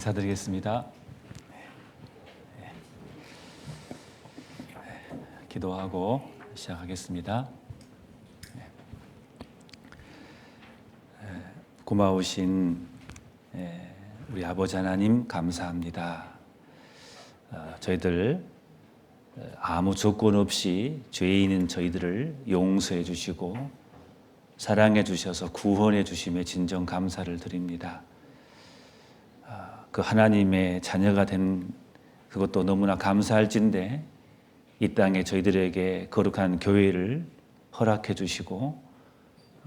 인사드리겠습니다. 기도하고 시작하겠습니다. 고마우신 우리 아버지 하나님 감사합니다. 저희들 아무 조건 없이 죄인인 저희들을 용서해 주시고 사랑해 주셔서 구원해 주심에 진정 감사를 드립니다. 그 하나님의 자녀가 된 그것도 너무나 감사할진데 이 땅에 저희들에게 거룩한 교회를 허락해 주시고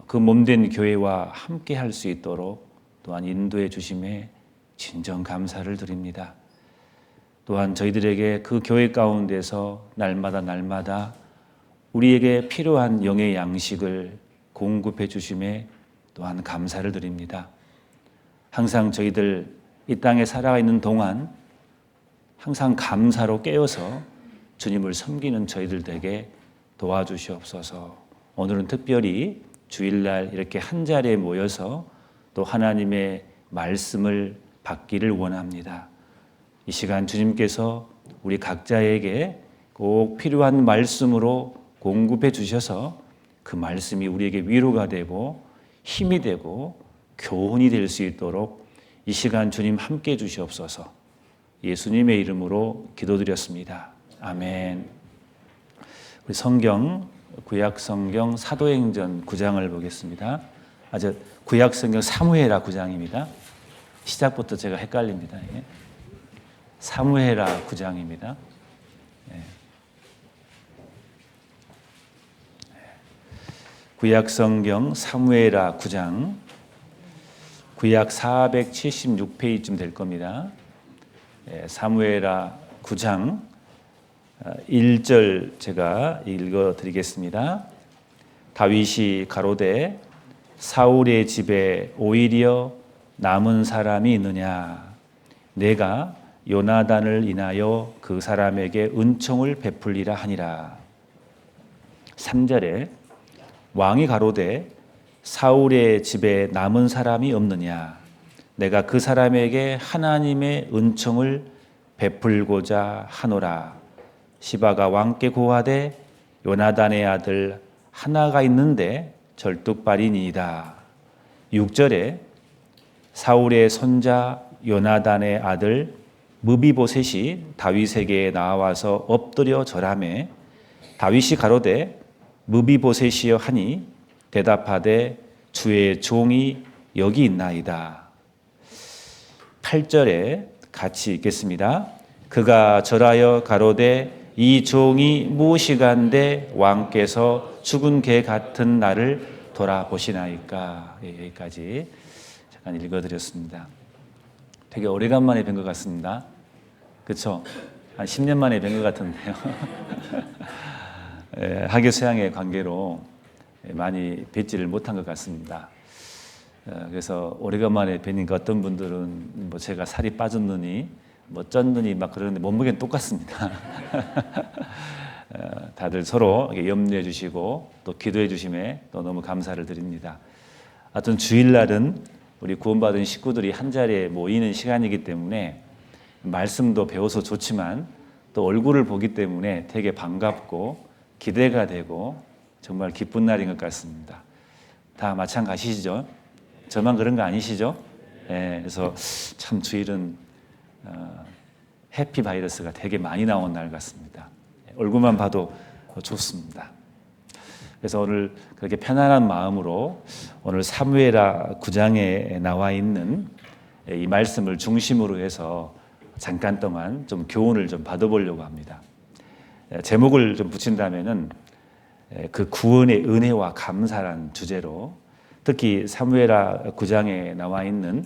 그 몸된 교회와 함께 할 수 있도록 또한 인도해 주심에 진정 감사를 드립니다. 또한 저희들에게 그 교회 가운데서 날마다 우리에게 필요한 영의 양식을 공급해 주심에 또한 감사를 드립니다. 항상 저희들 이 땅에 살아가 있는 동안 항상 감사로 깨어서 주님을 섬기는 저희들 되게 도와주시옵소서. 오늘은 특별히 주일날 이렇게 한 자리에 모여서 또 하나님의 말씀을 받기를 원합니다. 이 시간 주님께서 우리 각자에게 꼭 필요한 말씀으로 공급해 주셔서 그 말씀이 우리에게 위로가 되고 힘이 되고 교훈이 될 수 있도록 이 시간 주님 함께 주시옵소서. 예수님의 이름으로 기도드렸습니다. 아멘. 우리 성경, 구약 성경 사도행전 9장을 보겠습니다. 구약 성경 사무엘하 9장입니다. 시작부터 제가 헷갈립니다. 사무엘하 9장입니다. 구약 성경 사무엘하 9장, 구약 476페이지쯤 될 겁니다. 사무엘하 9장 1절 제가 읽어드리겠습니다. 다윗이 가로되 사울의 집에 오히려 남은 사람이 있느냐? 내가 요나단을 인하여 그 사람에게 은총을 베풀리라 하니라. 3절에 왕이 가로되 사울의 집에 남은 사람이 없느냐? 내가 그 사람에게 하나님의 은총을 베풀고자 하노라. 시바가 왕께 고하되 요나단의 아들 하나가 있는데 절뚝발이니이다. 6절에 사울의 손자 요나단의 아들 무비보셋이 다윗에게 나와서 엎드려 절하매 다윗이 가로되 무비보셋이여 하니 대답하되 주의 종이 여기 있나이다. 8절에 같이 읽겠습니다. 그가 절하여 가로되 이 종이 무엇이간데 왕께서 죽은 개 같은 나를 돌아보시나이까. 여기까지 잠깐 읽어드렸습니다. 되게 오래간만에 뵌 것 같습니다. 그렇죠? 한 10년 만에 뵌 것 같은데요. 학교 수양의 관계로 많이 뵙지를 못한 것 같습니다. 그래서 오래간만에 뵈니까 어떤 분들은 제가 살이 빠졌느니 쪘느니 막 그러는데 몸무게는 똑같습니다. 다들 서로 염려해 주시고 또 기도해 주심에 또 너무 감사를 드립니다. 하여튼 주일날은 우리 구원받은 식구들이 한 자리에 모이는 시간이기 때문에 말씀도 배워서 좋지만 또 얼굴을 보기 때문에 되게 반갑고 기대가 되고 정말 기쁜 날인 것 같습니다. 다 마찬가지시죠? 저만 그런 거 아니시죠? 그래서 참 주일은 해피 바이러스가 되게 많이 나온 날 같습니다. 얼굴만 봐도 좋습니다. 그래서 오늘 그렇게 편안한 마음으로 오늘 사무엘하 9장에 나와 있는 이 말씀을 중심으로 해서 잠깐 동안 좀 교훈을 좀 받아보려고 합니다. 제목을 좀 붙인다면은 그 구원의 은혜와 감사란 주제로 특히 사무엘하 9장에 나와 있는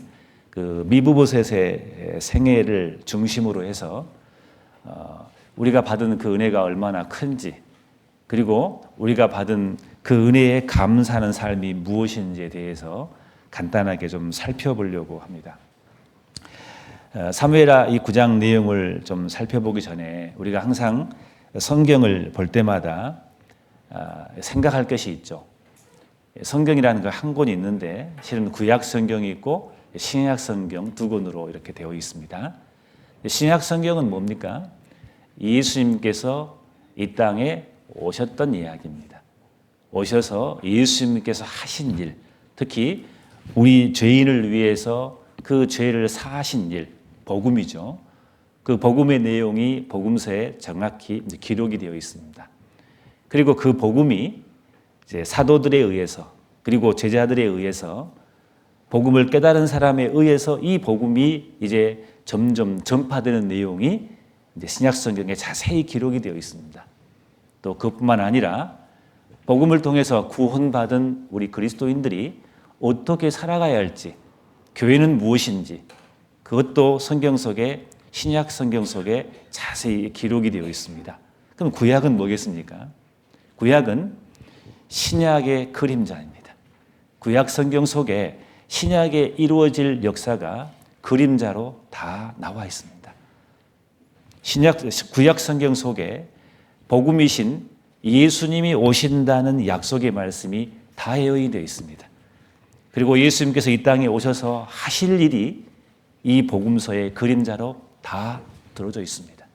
그 미브보셋의 생애를 중심으로 해서 우리가 받은 그 은혜가 얼마나 큰지 그리고 우리가 받은 그 은혜에 감사하는 삶이 무엇인지에 대해서 간단하게 좀 살펴보려고 합니다. 사무엘하 이 9장 내용을 좀 살펴보기 전에 우리가 항상 성경을 볼 때마다 생각할 것이 있죠. 성경이라는 거 한 권이 있는데 실은 구약 성경이 있고 신약 성경 두 권으로 이렇게 되어 있습니다. 신약 성경은 뭡니까? 예수님께서 이 땅에 오셨던 이야기입니다. 오셔서 예수님께서 하신 일, 특히 우리 죄인을 위해서 그 죄를 사하신 일, 복음이죠. 그 복음의 내용이 복음서에 정확히 기록이 되어 있습니다. 그리고 그 복음이 이제 사도들에 의해서 그리고 제자들에 의해서 복음을 깨달은 사람에 의해서 이 복음이 이제 점점 전파되는 내용이 이제 신약 성경에 자세히 기록이 되어 있습니다. 또 그뿐만 아니라 복음을 통해서 구원받은 우리 그리스도인들이 어떻게 살아가야 할지, 교회는 무엇인지 그것도 성경 속에 신약 성경 속에 자세히 기록이 되어 있습니다. 그럼 구약은 뭐겠습니까? 구약은 신약의 그림자입니다. 구약 성경 속에 신약에 이루어질 역사가 그림자로 다 나와 있습니다. 구약 성경 속에 복음이신 예수님이 오신다는 약속의 말씀이 다 예언되어 있습니다. 그리고 예수님께서 이 땅에 오셔서 하실 일이 이 복음서의 그림자로 다 들어져 있습니다.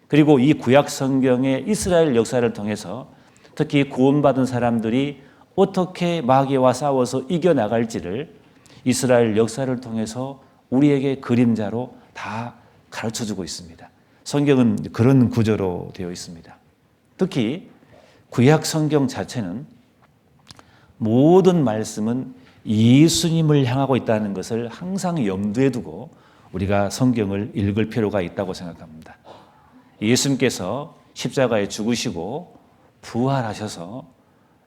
그리고 이 구약 성경의 이스라엘 역사를 통해서 특히 구원받은 사람들이 어떻게 마귀와 싸워서 이겨나갈지를 이스라엘 역사를 통해서 우리에게 그림자로 다 가르쳐주고 있습니다. 성경은 그런 구조로 되어 있습니다. 특히 구약 성경 자체는 모든 말씀은 예수님을 향하고 있다는 것을 항상 염두에 두고 우리가 성경을 읽을 필요가 있다고 생각합니다. 예수님께서 십자가에 죽으시고 부활하셔서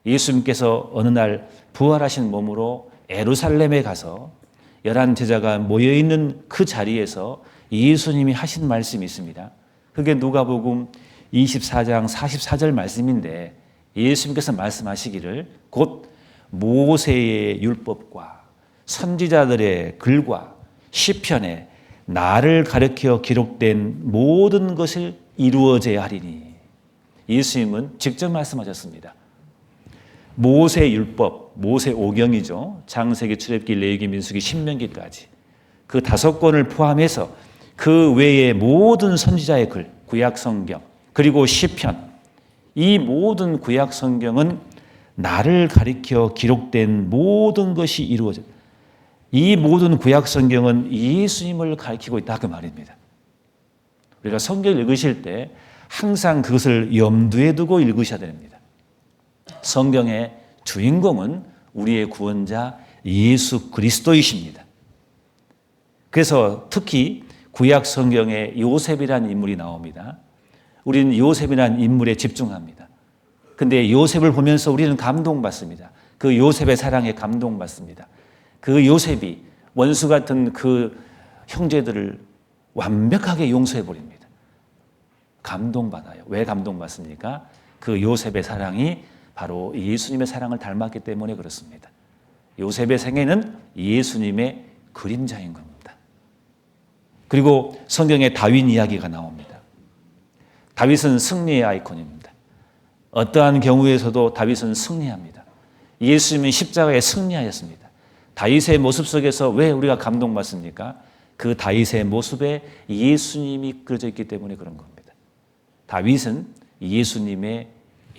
예수님께서 어느 날 부활하신 몸으로 예루살렘에 가서 11 제자가 모여있는 그 자리에서 예수님이 하신 말씀이 있습니다. 그게 누가복음 24장 44절 말씀인데 예수님께서 말씀하시기를 곧 모세의 율법과 선지자들의 글과 시편에 나를 가리켜 기록된 모든 것을 이루어져야 하리니. 예수님은 직접 말씀하셨습니다. 모세 율법, 모세 오경이죠. 창세기, 출애굽기, 레위기, 민수기, 신명기까지 그 5권을 포함해서 그 외의 모든 선지자의 글, 구약 성경, 그리고 시편, 이 모든 구약 성경은 나를 가리켜 기록된 모든 것이 이루어져. 이 모든 구약 성경은 예수님을 가리키고 있다 그 말입니다. 우리가 성경을 읽으실 때 항상 그것을 염두에 두고 읽으셔야 됩니다. 성경의 주인공은 우리의 구원자 예수 그리스도이십니다. 그래서 특히 구약 성경에 요셉이라는 인물이 나옵니다. 우리는 요셉이라는 인물에 집중합니다. 근데 요셉을 보면서 우리는 감동받습니다. 그 요셉의 사랑에 감동받습니다. 그 요셉이 원수 같은 그 형제들을 완벽하게 용서해 버립니다. 감동받아요. 왜 감동받습니까? 그 요셉의 사랑이 바로 예수님의 사랑을 닮았기 때문에 그렇습니다. 요셉의 생애는 예수님의 그림자인 겁니다. 그리고 성경에 다윗 이야기가 나옵니다. 다윗은 승리의 아이콘입니다. 어떠한 경우에서도 다윗은 승리합니다. 예수님은 십자가에 승리하였습니다. 다윗의 모습 속에서 왜 우리가 감동받습니까? 그 다윗의 모습에 예수님이 그려져 있기 때문에 그런 겁니다. 다윗은 예수님의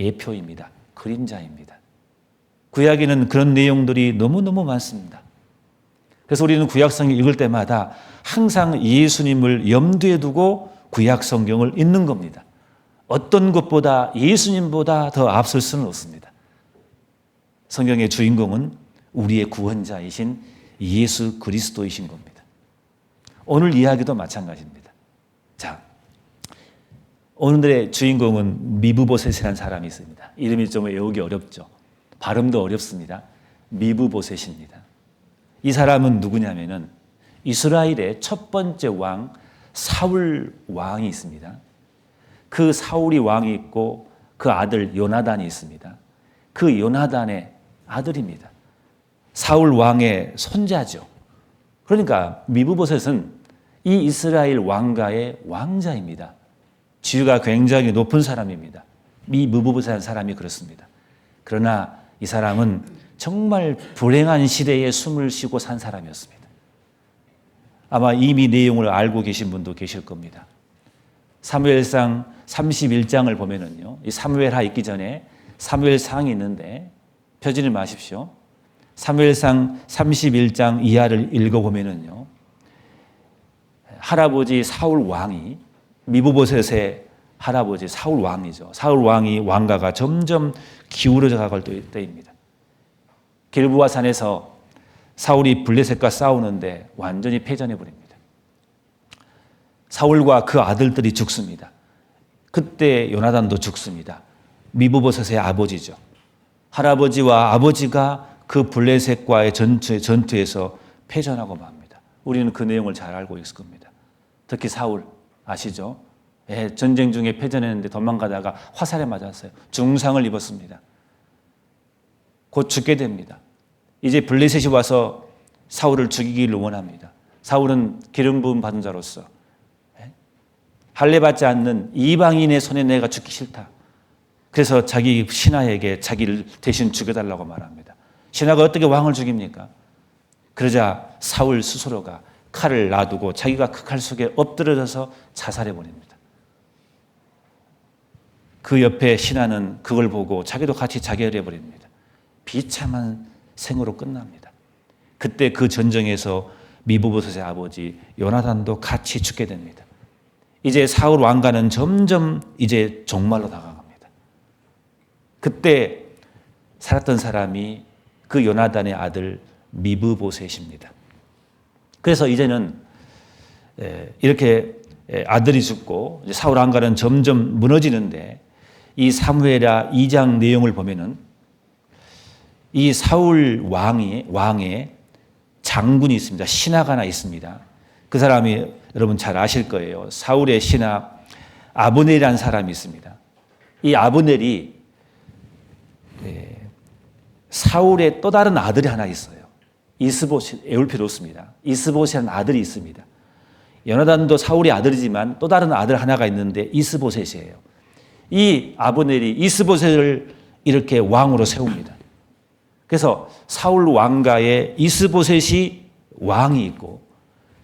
예표입니다. 그림자입니다. 구약에는 그런 내용들이 너무너무 많습니다. 그래서 우리는 구약성경 읽을 때마다 항상 예수님을 염두에 두고 구약 성경을 읽는 겁니다. 어떤 것보다 예수님보다 더 앞설 수는 없습니다. 성경의 주인공은 우리의 구원자이신 예수 그리스도이신 겁니다. 오늘 이야기도 마찬가지입니다. 자, 오늘의 주인공은 미브보셋이라는 사람이 있습니다. 이름이 좀 외우기 어렵죠. 발음도 어렵습니다. 미브보셋입니다. 이 사람은 누구냐면은 이스라엘의 첫 번째 왕 사울 왕이 있습니다. 그 사울이 왕이 있고 그 아들 요나단이 있습니다. 그 요나단의 아들입니다. 사울 왕의 손자죠. 그러니까 미브보셋은 이 이스라엘 왕가의 왕자입니다. 지위가 굉장히 높은 사람입니다. 미브보셋이라는 사람이 그렇습니다. 그러나 이 사람은 정말 불행한 시대에 숨을 쉬고 산 사람이었습니다. 아마 이미 내용을 알고 계신 분도 계실 겁니다. 사무엘상 31장을 보면은요, 이 사무엘하 있기 전에 사무엘상이 있는데 펴지를 마십시오. 사무엘상 31장 이하를 읽어보면은요, 할아버지 사울 왕이 미보보셋의 할아버지 사울 왕이죠. 사울 왕이 왕가가 점점 기울어져 가갈 때입니다. 길보아 산에서 사울이 블레셋과 싸우는데 완전히 패전해 버립니다. 사울과 그 아들들이 죽습니다. 그때 요나단도 죽습니다. 미보보셋의 아버지죠. 할아버지와 아버지가 그 블레셋과의 전투에서 패전하고 맙니다. 우리는 그 내용을 잘 알고 있을 겁니다. 특히 사울 아시죠? 전쟁 중에 패전했는데 도망가다가 화살에 맞았어요. 중상을 입었습니다. 곧 죽게 됩니다. 이제 블레셋이 와서 사울을 죽이기를 원합니다. 사울은 기름 부음 받은 자로서 할례 받지 않는 이방인의 손에 내가 죽기 싫다. 그래서 자기 신하에게 자기를 대신 죽여달라고 말합니다. 신하가 어떻게 왕을 죽입니까? 그러자 사울 스스로가 칼을 놔두고 자기가 그 칼 속에 엎드려져서 자살해 버립니다. 그 옆에 신하는 그걸 보고 자기도 같이 자결해 버립니다. 비참한 생으로 끝납니다. 그때 그 전쟁에서 미보보셋의 아버지 요나단도 같이 죽게 됩니다. 이제 사울 왕가는 점점 이제 종말로 다가갑니다. 그때 살았던 사람이 그 요나단의 아들 미브보셋입니다. 그래서 이제는 이렇게 아들이 죽고 사울 왕가는 점점 무너지는데 이 사무엘하 2장 내용을 보면은 이 사울 왕의 장군이 있습니다. 신하가 하나 있습니다. 그 사람이 여러분 잘 아실 거예요. 사울의 신하 아브넬이라는 사람이 있습니다. 이 아브넬이 사울의 또 다른 아들이 하나 있어요. 이스보셋, 외울 필요 없습니다. 이스보셋이라는 아들이 있습니다. 요나단도 사울의 아들이지만 또 다른 아들 하나가 있는데 이스보셋이에요. 이 아브넬이 이스보셋을 이렇게 왕으로 세웁니다. 그래서 사울 왕가에 이스보셋이 왕이 있고,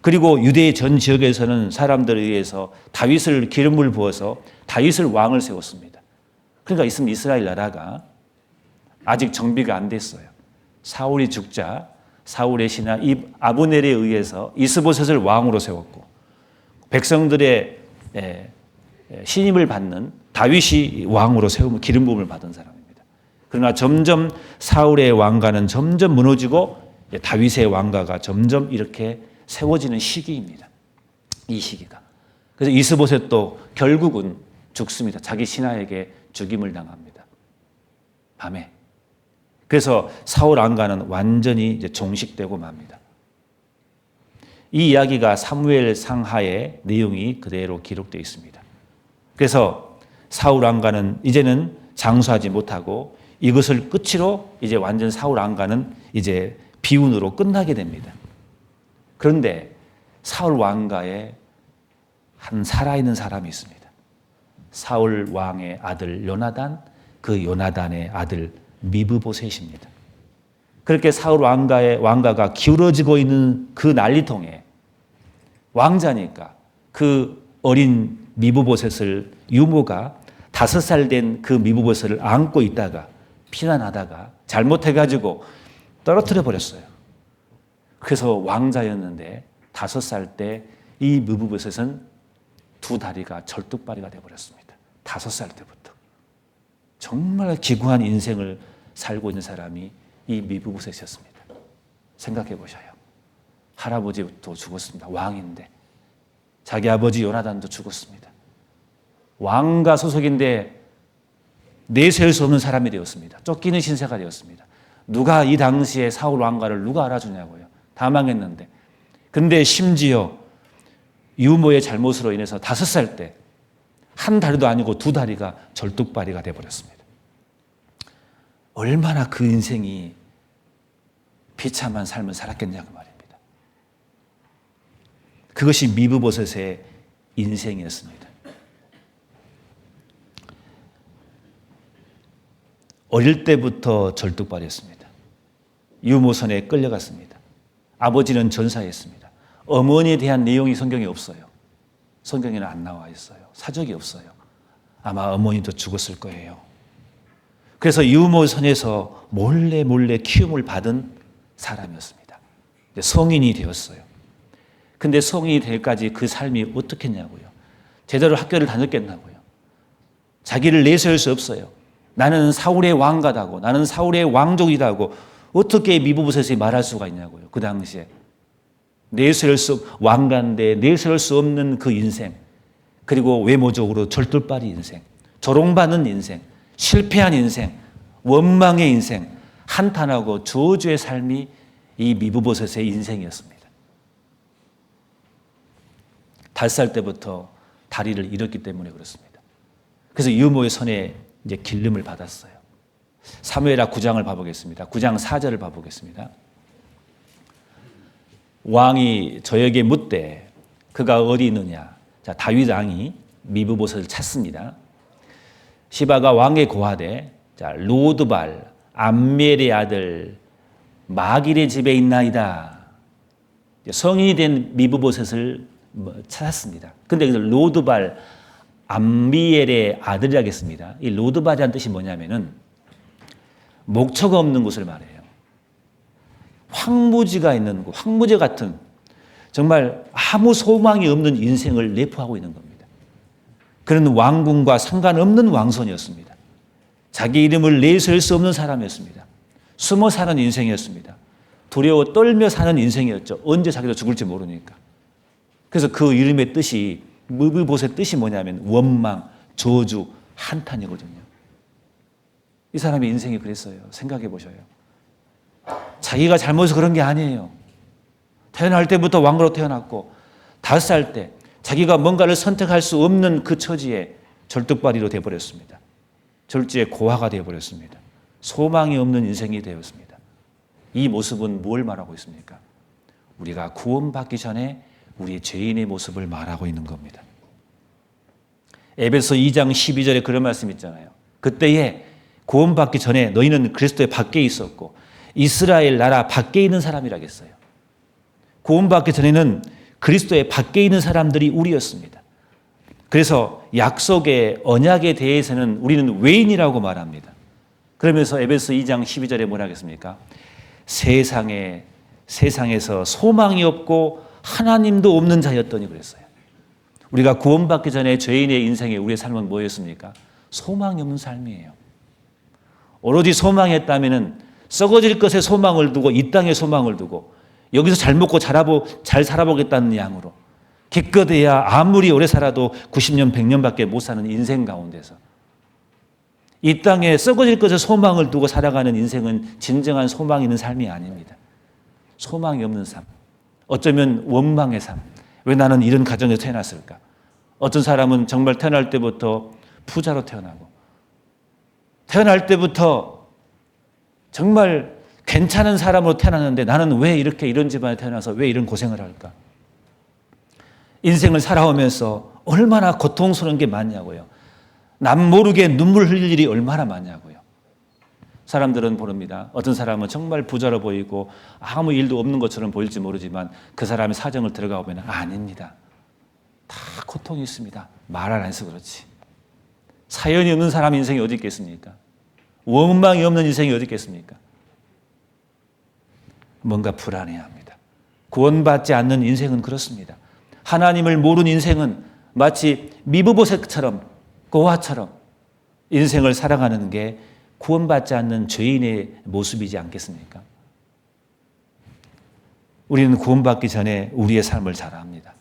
그리고 유대 전 지역에서는 사람들에 의해서 다윗을 기름을 부어서 다윗을 왕을 세웠습니다. 그러니까 있으면 이스라엘 나라가 아직 정비가 안 됐어요. 사울이 죽자 사울의 신하 이 아브넬에 의해서 이스보셋을 왕으로 세웠고, 백성들의 신임을 받는 다윗이 왕으로 세우면 기름 부음을 받은 사람입니다. 그러나 점점 사울의 왕가는 점점 무너지고 다윗의 왕가가 점점 이렇게 세워지는 시기입니다. 이 시기가. 그래서 이스보셋도 결국은 죽습니다. 자기 신하에게 죽임을 당합니다. 밤에. 그래서 사울 왕가는 완전히 이제 종식되고 맙니다. 이 이야기가 사무엘 상하의 내용이 그대로 기록되어 있습니다. 그래서 사울 왕가는 이제는 장수하지 못하고 이것을 끝으로 이제 완전 사울 왕가는 이제 비운으로 끝나게 됩니다. 그런데 사울 왕가에 한 살아있는 사람이 있습니다. 사울 왕의 아들 요나단, 그 요나단의 아들 미브보셋입니다. 그렇게 사울 왕가가 기울어지고 있는 그 난리통에 왕자니까 그 어린 미브보셋을 유모가 5살 된 그 미브보셋을 안고 있다가 피난하다가 잘못해가지고 떨어뜨려 버렸어요. 그래서 왕자였는데 5살 때 이 미브보셋은 2 다리가 절뚝발이가 되어버렸습니다. 5살 때부터. 정말 기구한 인생을 살고 있는 사람이 이 미브보셋이었습니다. 생각해 보셔요. 할아버지도 죽었습니다. 왕인데. 자기 아버지 요나단도 죽었습니다. 왕가 소속인데 내세울 수 없는 사람이 되었습니다. 쫓기는 신세가 되었습니다. 누가 이 당시에 사울 왕가를 누가 알아주냐고요. 다 망했는데. 근데 심지어 유모의 잘못으로 인해서 5살 때 한 다리도 아니고 2 다리가 절뚝발이가 되어버렸습니다. 얼마나 그 인생이 비참한 삶을 살았겠냐고 말입니다. 그것이 미브보셋의 인생이었습니다. 어릴 때부터 절뚝발이었습니다. 유모선에 끌려갔습니다. 아버지는 전사했습니다. 어머니에 대한 내용이 성경에 없어요. 성경에는 안 나와 있어요. 사적이 없어요. 아마 어머니도 죽었을 거예요. 그래서 유모선에서 몰래 키움을 받은 사람이었습니다. 성인이 되었어요. 근데 성인이 될 때까지 그 삶이 어떻겠냐고요. 제대로 학교를 다녔겠냐고요. 자기를 내세울 수 없어요. 나는 사울의 왕가다고, 나는 사울의 왕족이다고 어떻게 미브보셋이 말할 수가 있냐고요. 그 당시에 왕가인데 내세울 수 없는 그 인생, 그리고 외모적으로 절돌발이 인생, 조롱받는 인생, 실패한 인생, 원망의 인생, 한탄하고 저주의 삶이 이 미브보셋의 인생이었습니다. 5살 때부터 다리를 잃었기 때문에 그렇습니다. 그래서 유모의 손에 이제 길름을 받았어요. 사무엘하 9장을 봐보겠습니다. 9장 4절을 봐보겠습니다. 왕이 저에게 묻되 그가 어디 있느냐. 자, 다윗 왕이 미브보셋을 찾습니다. 시바가 왕에 고하되 자, 로드발 암멜의 아들 마길의 집에 있나이다. 성인이 된 미브보셋을 찾았습니다. 근데 로드발 암미엘의 아들이라겠습니다. 이 로드발이라는 뜻이 뭐냐면은 목초가 없는 곳을 말해요. 황무지가 있는 곳, 황무지 같은 정말 아무 소망이 없는 인생을 내포하고 있는 겁니다. 그런 왕궁과 상관없는 왕손이었습니다. 자기 이름을 내세울 수 없는 사람이었습니다. 숨어 사는 인생이었습니다. 두려워 떨며 사는 인생이었죠. 언제 자기도 죽을지 모르니까. 그래서 그 이름의 뜻이 미브보셋의 뜻이 뭐냐면 원망, 저주, 한탄이거든요. 이 사람의 인생이 그랬어요. 생각해 보셔요. 자기가 잘못해서 그런 게 아니에요. 태어날 때부터 왕으로 태어났고 5살 때 자기가 뭔가를 선택할 수 없는 그 처지에 절뚝발이로 되어버렸습니다. 절지의 고아가 되어버렸습니다. 소망이 없는 인생이 되었습니다. 이 모습은 뭘 말하고 있습니까? 우리가 구원받기 전에 우리 죄인의 모습을 말하고 있는 겁니다. 에베소 2장 12절에 그런 말씀 있잖아요. 그때에 구원받기 전에 너희는 그리스도의 밖에 있었고 이스라엘 나라 밖에 있는 사람이라겠어요. 구원받기 전에는 그리스도의 밖에 있는 사람들이 우리였습니다. 그래서 약속의 언약에 대해서는 우리는 외인이라고 말합니다. 그러면서 에베소 2장 12절에 뭐라 하겠습니까? 세상에서 소망이 없고 하나님도 없는 자였더니 그랬어요. 우리가 구원받기 전에 죄인의 인생에 우리의 삶은 뭐였습니까? 소망이 없는 삶이에요. 오로지 소망했다면 썩어질 것에 소망을 두고 이 땅에 소망을 두고 여기서 잘 먹고 잘 살아보겠다는 양으로 기껏해야 아무리 오래 살아도 90년 100년밖에 못 사는 인생 가운데서 이 땅에 썩어질 것에 소망을 두고 살아가는 인생은 진정한 소망 있는 삶이 아닙니다. 소망이 없는 삶, 어쩌면 원망의 삶. 왜 나는 이런 가정에서 태어났을까? 어떤 사람은 정말 태어날 때부터 부자로 태어나고 태어날 때부터 정말 괜찮은 사람으로 태어났는데 나는 왜 이렇게 이런 집안에 태어나서 왜 이런 고생을 할까? 인생을 살아오면서 얼마나 고통스러운 게 많냐고요. 남 모르게 눈물 흘릴 일이 얼마나 많냐고요. 사람들은 모릅니다. 어떤 사람은 정말 부자로 보이고 아무 일도 없는 것처럼 보일지 모르지만 그 사람의 사정을 들어가 보면 아닙니다. 다 고통이 있습니다. 말 안 해서 그렇지. 사연이 없는 사람 인생이 어디 있겠습니까? 원망이 없는 인생이 어디 있겠습니까? 뭔가 불안해합니다. 구원받지 않는 인생은 그렇습니다. 하나님을 모르는 인생은 마치 미브보셋처럼 고아처럼 인생을 살아가는 게 구원받지 않는 죄인의 모습이지 않겠습니까? 우리는 구원받기 전에 우리의 삶을 잘 압니다.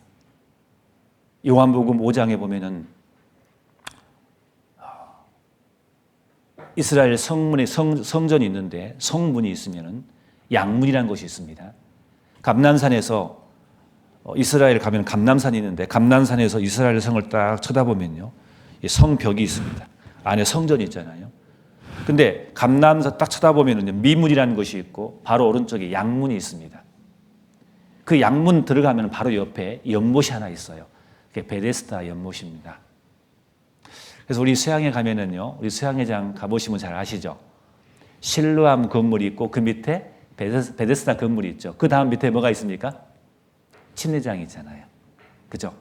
요한복음 5장에 보면은 이스라엘 성전이 있는데 성문이 있으면은 양문이라는 것이 있습니다. 감람산에서 이스라엘 가면 감람산이 있는데 감람산에서 이스라엘 성을 딱 쳐다보면요. 성벽이 있습니다. 안에 성전이 있잖아요. 근데 감람산 딱 쳐다보면은 미문이라는 것이 있고 바로 오른쪽에 양문이 있습니다. 그 양문 들어가면 바로 옆에 연못이 하나 있어요. 그게 베데스다 연못입니다. 그래서 우리 수양회 가면은요. 우리 수양회장 가보시면 잘 아시죠? 실로암 건물이 있고 그 밑에 베데스다 건물이 있죠. 그 다음 밑에 뭐가 있습니까? 침례장이잖아요. 그죠?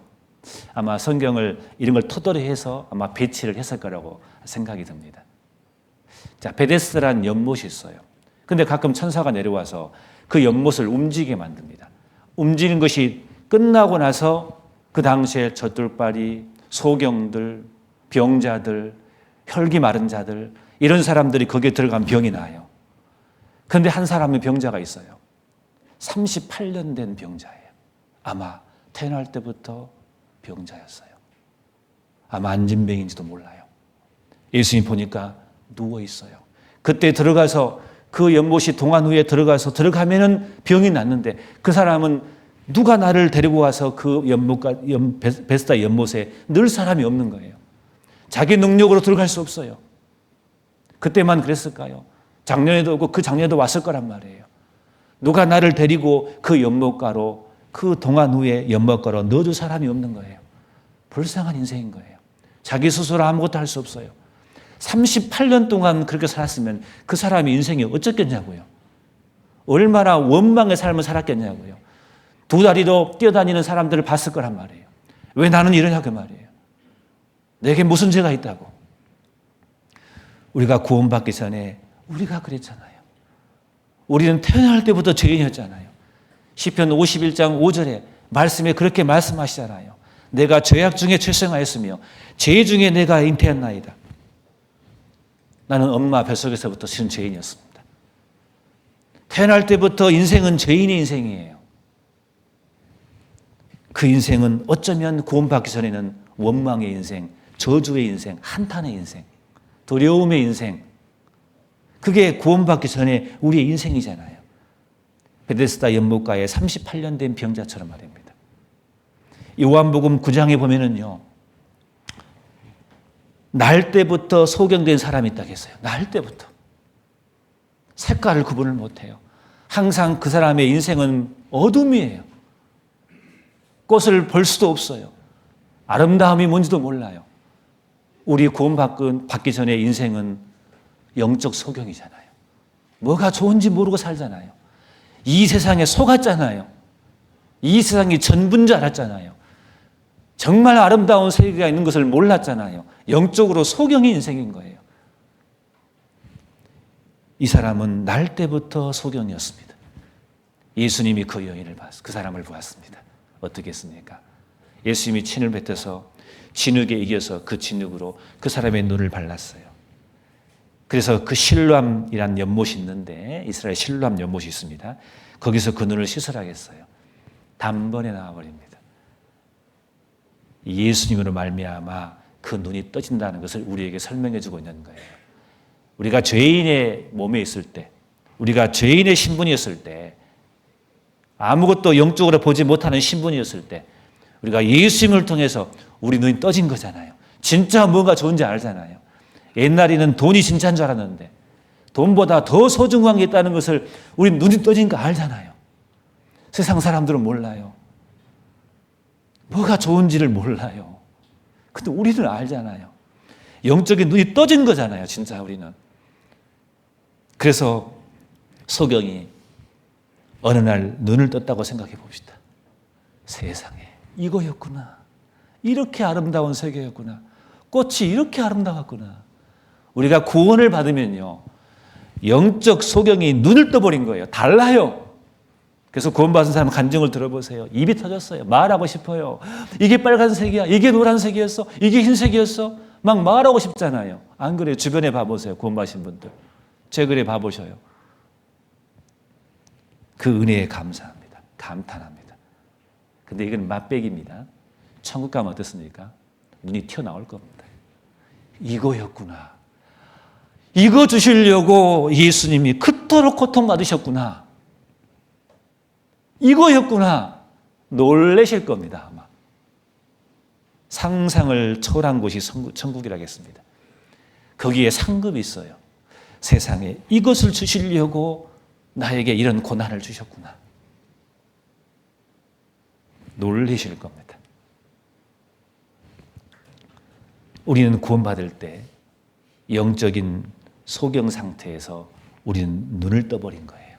아마 성경을 이런 걸 토대로 해서 아마 배치를 했을 거라고 생각이 듭니다. 자, 베데스다라는 연못이 있어요. 근데 가끔 천사가 내려와서 그 연못을 움직이게 만듭니다. 움직이는 것이 끝나고 나서 그 당시에 젖돌발이, 소경들, 병자들, 혈기 마른 자들, 이런 사람들이 거기에 들어가면 병이 나요. 그런데 한 사람의 병자가 있어요. 38년 된 병자예요. 아마 태어날 때부터 병자였어요. 아마 안진병인지도 몰라요. 예수님 보니까 누워 있어요. 그때 들어가서 그 연못이 동안 후에 들어가면은 병이 났는데 그 사람은 누가 나를 데리고 와서 그 베스다 연못에 늘 사람이 없는 거예요. 자기 능력으로 들어갈 수 없어요. 그때만 그랬을까요? 작년에도 없고 그 작년에도 왔을 거란 말이에요. 누가 나를 데리고 그 연못가로, 그 동안 후에 연못가로 넣어줄 사람이 없는 거예요. 불쌍한 인생인 거예요. 자기 스스로 아무것도 할 수 없어요. 38년 동안 그렇게 살았으면 그 사람의 인생이 어쩌겠냐고요. 얼마나 원망의 삶을 살았겠냐고요. 두 다리로 뛰어다니는 사람들을 봤을 거란 말이에요. 왜 나는 이러냐고 말이에요. 내게 무슨 죄가 있다고. 우리가 구원받기 전에 우리가 그랬잖아요. 우리는 태어날 때부터 죄인이었잖아요. 시편 51장 5절에 말씀에 그렇게 말씀하시잖아요. 내가 죄악 중에 출생하였으며 죄 중에 내가 잉태했나이다. 나는 엄마 뱃속에서부터 실은 죄인이었습니다. 태어날 때부터 인생은 죄인의 인생이에요. 그 인생은 어쩌면 구원받기 전에는 원망의 인생, 저주의 인생, 한탄의 인생, 두려움의 인생, 그게 구원받기 전에 우리의 인생이잖아요. 베데스다 연못가에 38년 된 병자처럼 말입니다. 요한복음 9장에 보면은요, 날 때부터 소경된 사람이 있다고 했어요. 날 때부터. 색깔을 구분을 못해요. 항상 그 사람의 인생은 어둠이에요. 꽃을 볼 수도 없어요. 아름다움이 뭔지도 몰라요. 우리 구원받기 전에 인생은 영적 소경이잖아요. 뭐가 좋은지 모르고 살잖아요. 이 세상에 속았잖아요. 이 세상이 전부인 줄 알았잖아요. 정말 아름다운 세계가 있는 것을 몰랐잖아요. 영적으로 소경의 인생인 거예요. 이 사람은 날 때부터 소경이었습니다. 예수님이 그 여인을 그 사람을 보았습니다. 어떻게 했습니까? 예수님이 침을 뱉어서 진흙에 이겨서 그 진흙으로 그 사람의 눈을 발랐어요. 그래서 그 실로암이라는 연못이 있는데, 이스라엘 실로암 연못이 있습니다. 거기서 그 눈을 씻으라고 했어요. 단번에 나와버립니다. 예수님으로 말미암아 그 눈이 떠진다는 것을 우리에게 설명해 주고 있는 거예요. 우리가 죄인의 몸에 있을 때, 우리가 죄인의 신분이었을 때, 아무것도 영적으로 보지 못하는 신분이었을 때 우리가 예수님을 통해서 우리 눈이 떠진 거잖아요. 진짜 뭐가 좋은지 알잖아요. 옛날에는 돈이 진짜인 줄 알았는데 돈보다 더 소중한 게 있다는 것을 우리 눈이 떠진 거 알잖아요. 세상 사람들은 몰라요. 뭐가 좋은지를 몰라요. 근데 우리는 알잖아요. 영적인 눈이 떠진 거잖아요. 진짜 우리는. 그래서 소경이 어느 날 눈을 떴다고 생각해 봅시다. 세상에 이거였구나. 이렇게 아름다운 세계였구나. 꽃이 이렇게 아름다웠구나. 우리가 구원을 받으면요, 영적 소경이 눈을 떠버린 거예요. 달라요. 그래서 구원받은 사람 간증을 들어보세요. 입이 터졌어요. 말하고 싶어요. 이게 빨간색이야. 이게 노란색이었어. 이게 흰색이었어. 막 말하고 싶잖아요. 안 그래요? 주변에 봐보세요. 구원받으신 분들. 제 글에 봐보셔요. 그 은혜에 감사합니다. 감탄합니다. 근데 이건 맛배기입니다. 천국 가면 어떻습니까? 눈이 튀어나올 겁니다. 이거였구나. 이거 주시려고 예수님이 그토록 고통받으셨구나. 이거였구나. 놀라실 겁니다, 아마. 상상을 초월한 곳이 천국이라겠습니다. 거기에 상급이 있어요. 세상에 이것을 주시려고 나에게 이런 고난을 주셨구나. 놀라실 겁니다. 우리는 구원받을 때 영적인 소경 상태에서 우리는 눈을 떠버린 거예요.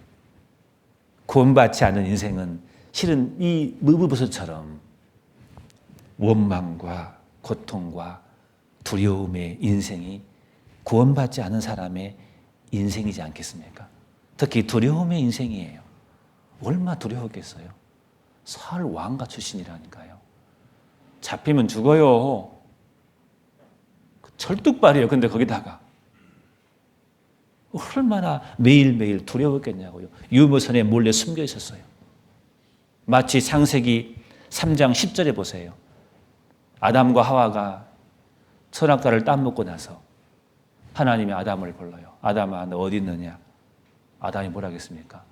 구원받지 않은 인생은 실은 이 무브보셋처럼 원망과 고통과 두려움의 인생이 구원받지 않은 사람의 인생이지 않겠습니까? 특히 두려움의 인생이에요. 얼마나 두려웠겠어요. 사울 왕가 출신이라니까요. 잡히면 죽어요. 철뚝발이에요. 근데 거기다가 얼마나 매일매일 두려웠겠냐고요. 유모선에 몰래 숨겨 있었어요. 마치 창세기 3장 10절에 보세요. 아담과 하와가 선악과를 따먹고 나서 하나님이 아담을 불러요. 아담아, 너 어디 있느냐? 아담이 뭐라 하겠습니까?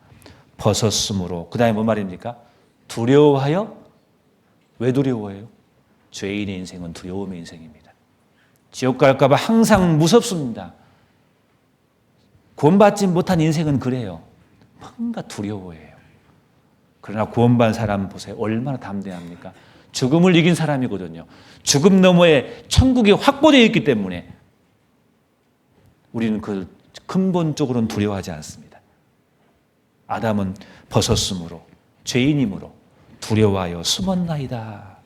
벗었으므로. 그 다음에 뭔 말입니까? 두려워하여? 왜 두려워해요? 죄인의 인생은 두려움의 인생입니다. 지옥 갈까 봐 항상 무섭습니다. 구원받지 못한 인생은 그래요. 뭔가 두려워해요. 그러나 구원받은 사람 보세요. 얼마나 담대합니까? 죽음을 이긴 사람이거든요. 죽음 너머에 천국이 확보되어 있기 때문에 우리는 그 근본적으로는 두려워하지 않습니다. 아담은 벗었으므로, 죄인이므로 두려워하여 숨었나이다.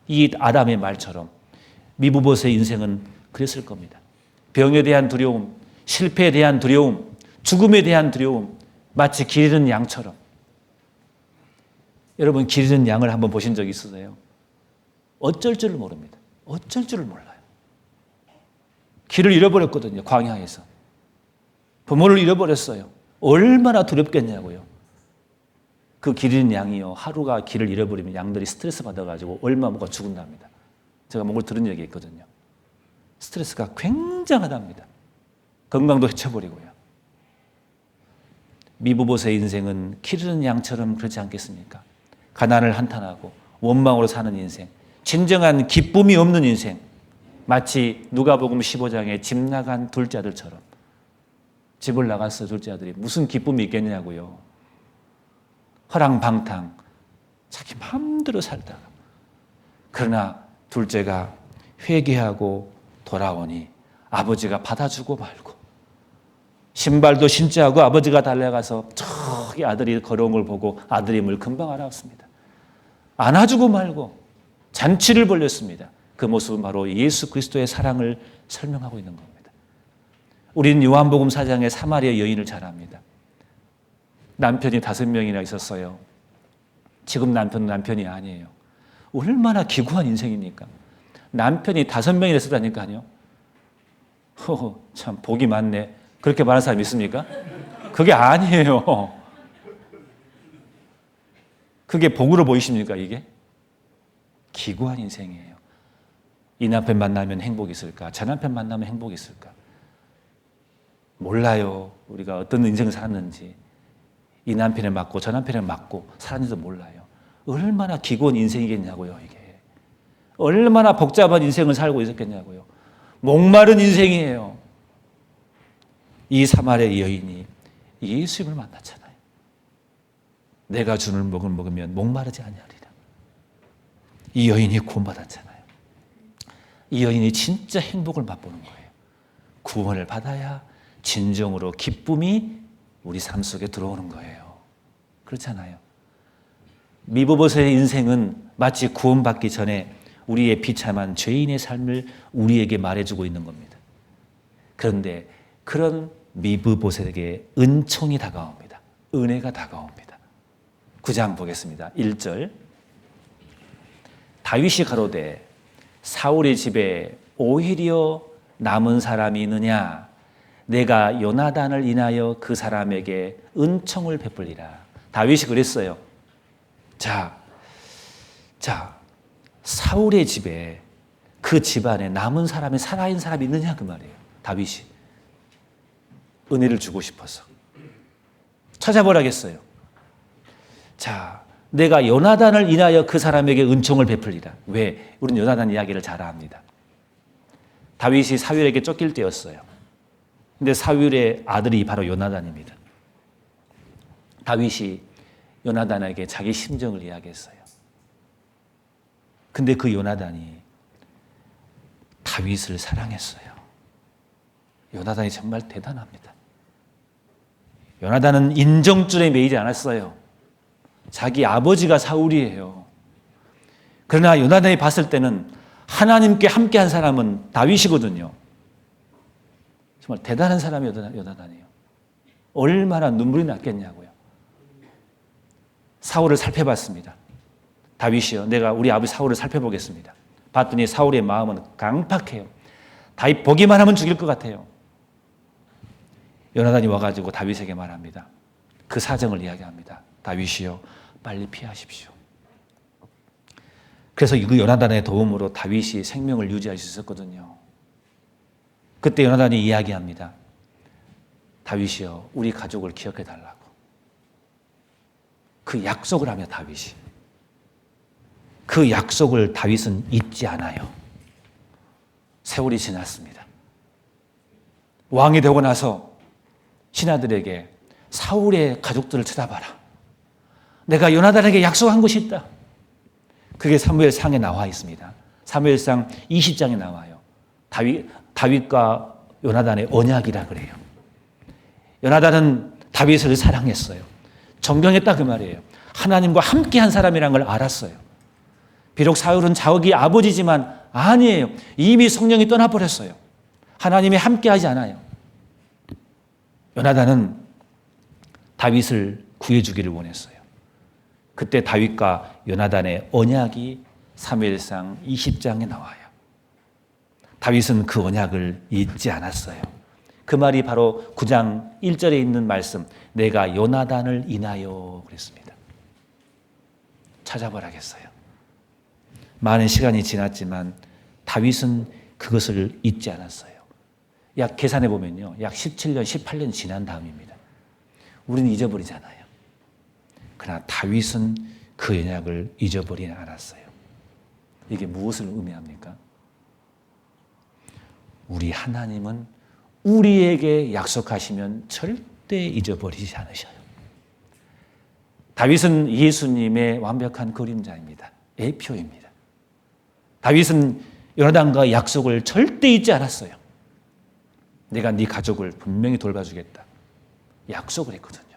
이 아담의 말처럼 미브보셋의 인생은 그랬을 겁니다. 병에 대한 두려움, 실패에 대한 두려움, 죽음에 대한 두려움, 마치 길 잃은 양처럼. 여러분, 길 잃은 양을 한번 보신 적 있으세요? 어쩔 줄을 모릅니다. 어쩔 줄을 몰라요. 길을 잃어버렸거든요. 광야에서. 부모를 잃어버렸어요. 얼마나 두렵겠냐고요. 그 길 잃은 양이요. 하루가 길을 잃어버리면 양들이 스트레스 받아가지고 얼마 먹어 죽는답니다. 제가 뭔가 들은 얘기 있거든요. 스트레스가 굉장하답니다. 건강도 해쳐버리고요. 미브보셋의 인생은 길 잃은 양처럼 그렇지 않겠습니까? 가난을 한탄하고 원망으로 사는 인생, 진정한 기쁨이 없는 인생, 마치 누가복음 15장에 집 나간 둘째 아들처럼. 집을 나갔어요. 둘째 아들이. 무슨 기쁨이 있겠냐고요. 허랑방탕 자기 마음대로 살다가, 그러나 둘째가 회개하고 돌아오니 아버지가 받아주고 말고, 신발도 신지 하고 아버지가 달려가서 저기 아들이 걸어온 걸 보고 아들임을 금방 알았습니다. 안아주고 말고 잔치를 벌였습니다. 그 모습은 바로 예수 그리스도의 사랑을 설명하고 있는 겁니다. 우리는 요한복음 4장의 사마리아 여인을 잘 압니다. 남편이 5명이나 있었어요. 지금 남편은 남편이 아니에요. 얼마나 기구한 인생입니까? 남편이 5명이나 있었다니까요. 참 복이 많네. 그렇게 말하는 사람 있습니까? 그게 아니에요. 그게 복으로 보이십니까, 이게? 기구한 인생이에요. 이 남편 만나면 행복이 있을까? 저 남편 만나면 행복이 있을까? 몰라요. 우리가 어떤 인생을 살았는지. 이 남편을 맞고 저 남편을 맞고 살았는지도 몰라요. 얼마나 기구한 인생이겠냐고요, 이게. 얼마나 복잡한 인생을 살고 있었겠냐고요. 목마른 인생이에요. 이 사마리아 여인이 예수님을 만났잖아요. 내가 주는 먹을 먹으면 목마르지 아니하리라. 이 여인이 구원받았잖아요. 이 여인이 진짜 행복을 맛보는 거예요. 구원을 받아야 진정으로 기쁨이 우리 삶 속에 들어오는 거예요. 그렇잖아요. 미브보셋의 인생은 마치 구원받기 전에 우리의 비참한 죄인의 삶을 우리에게 말해주고 있는 겁니다. 그런데 그런 미브보셋에게 은총이 다가옵니다. 은혜가 다가옵니다. 9장 보겠습니다. 1절. 다윗이 가로되 사울의 집에 오히려 남은 사람이 있느냐? 내가 요나단을 인하여 그 사람에게 은총을 베풀리라. 다윗이 그랬어요. 자, 사울의 집에, 그 집안에 남은 사람이, 살아있는 사람이 있느냐 그 말이에요. 다윗이 은혜를 주고 싶어서 찾아보라겠어요. 자, 내가 요나단을 인하여 그 사람에게 은총을 베풀리라. 왜? 우리는 요나단 이야기를 잘 압니다. 다윗이 사울에게 쫓길 때였어요. 근데 사울의 아들이 바로 요나단입니다. 다윗이 요나단에게 자기 심정을 이야기했어요. 근데 그 요나단이 다윗을 사랑했어요. 요나단이 정말 대단합니다. 요나단은 인정줄에 매이지 않았어요. 자기 아버지가 사울이에요. 그러나 요나단이 봤을 때는 하나님께 함께한 사람은 다윗이거든요. 정말 대단한 사람이 요나단이에요. 얼마나 눈물이 났겠냐고요. 사울을 살펴봤습니다. 다윗이요, 내가 우리 아버지 사울을 살펴보겠습니다. 봤더니 사울의 마음은 강팍해요. 다윗 보기만 하면 죽일 것 같아요. 요나단이 와가지고 다윗에게 말합니다. 그 사정을 이야기합니다. 다윗이요, 빨리 피하십시오. 그래서 그 요나단의 도움으로 다윗이 생명을 유지할 수 있었거든요. 그때 요나단이 이야기합니다. 다윗이요, 우리 가족을 기억해 달라고. 그 약속을 하며 다윗이. 그 약속을 다윗은 잊지 않아요. 세월이 지났습니다. 왕이 되고 나서 신하들에게 사울의 가족들을 쳐다봐라. 내가 요나단에게 약속한 것이 있다. 그게 사무엘상에 나와 있습니다. 사무엘상 20장에 나와요. 다윗과 요나단의 언약이라 그래요. 요나단은 다윗을 사랑했어요. 존경했다 그 말이에요. 하나님과 함께한 사람이라는 걸 알았어요. 비록 사울은 자기 아버지지만 아니에요. 이미 성령이 떠나버렸어요. 하나님이 함께하지 않아요. 요나단은 다윗을 구해주기를 원했어요. 그때 다윗과 요나단의 언약이 사무엘상 20장에 나와요. 다윗은 그 언약을 잊지 않았어요. 그 말이 바로 9장 1절에 있는 말씀, 내가 요나단을 인하여 그랬습니다. 찾아보라겠어요. 많은 시간이 지났지만 다윗은 그것을 잊지 않았어요. 약 계산해 보면요, 약 17년, 18년 지난 다음입니다. 우리는 잊어버리잖아요. 그러나 다윗은 그 언약을 잊어버리지 않았어요. 이게 무엇을 의미합니까? 우리 하나님은 우리에게 약속하시면 절대 잊어버리지 않으셔요. 다윗은 예수님의 완벽한 그림자입니다. 예표입니다. 다윗은 요나단과 약속을 절대 잊지 않았어요. 내가 네 가족을 분명히 돌봐주겠다. 약속을 했거든요.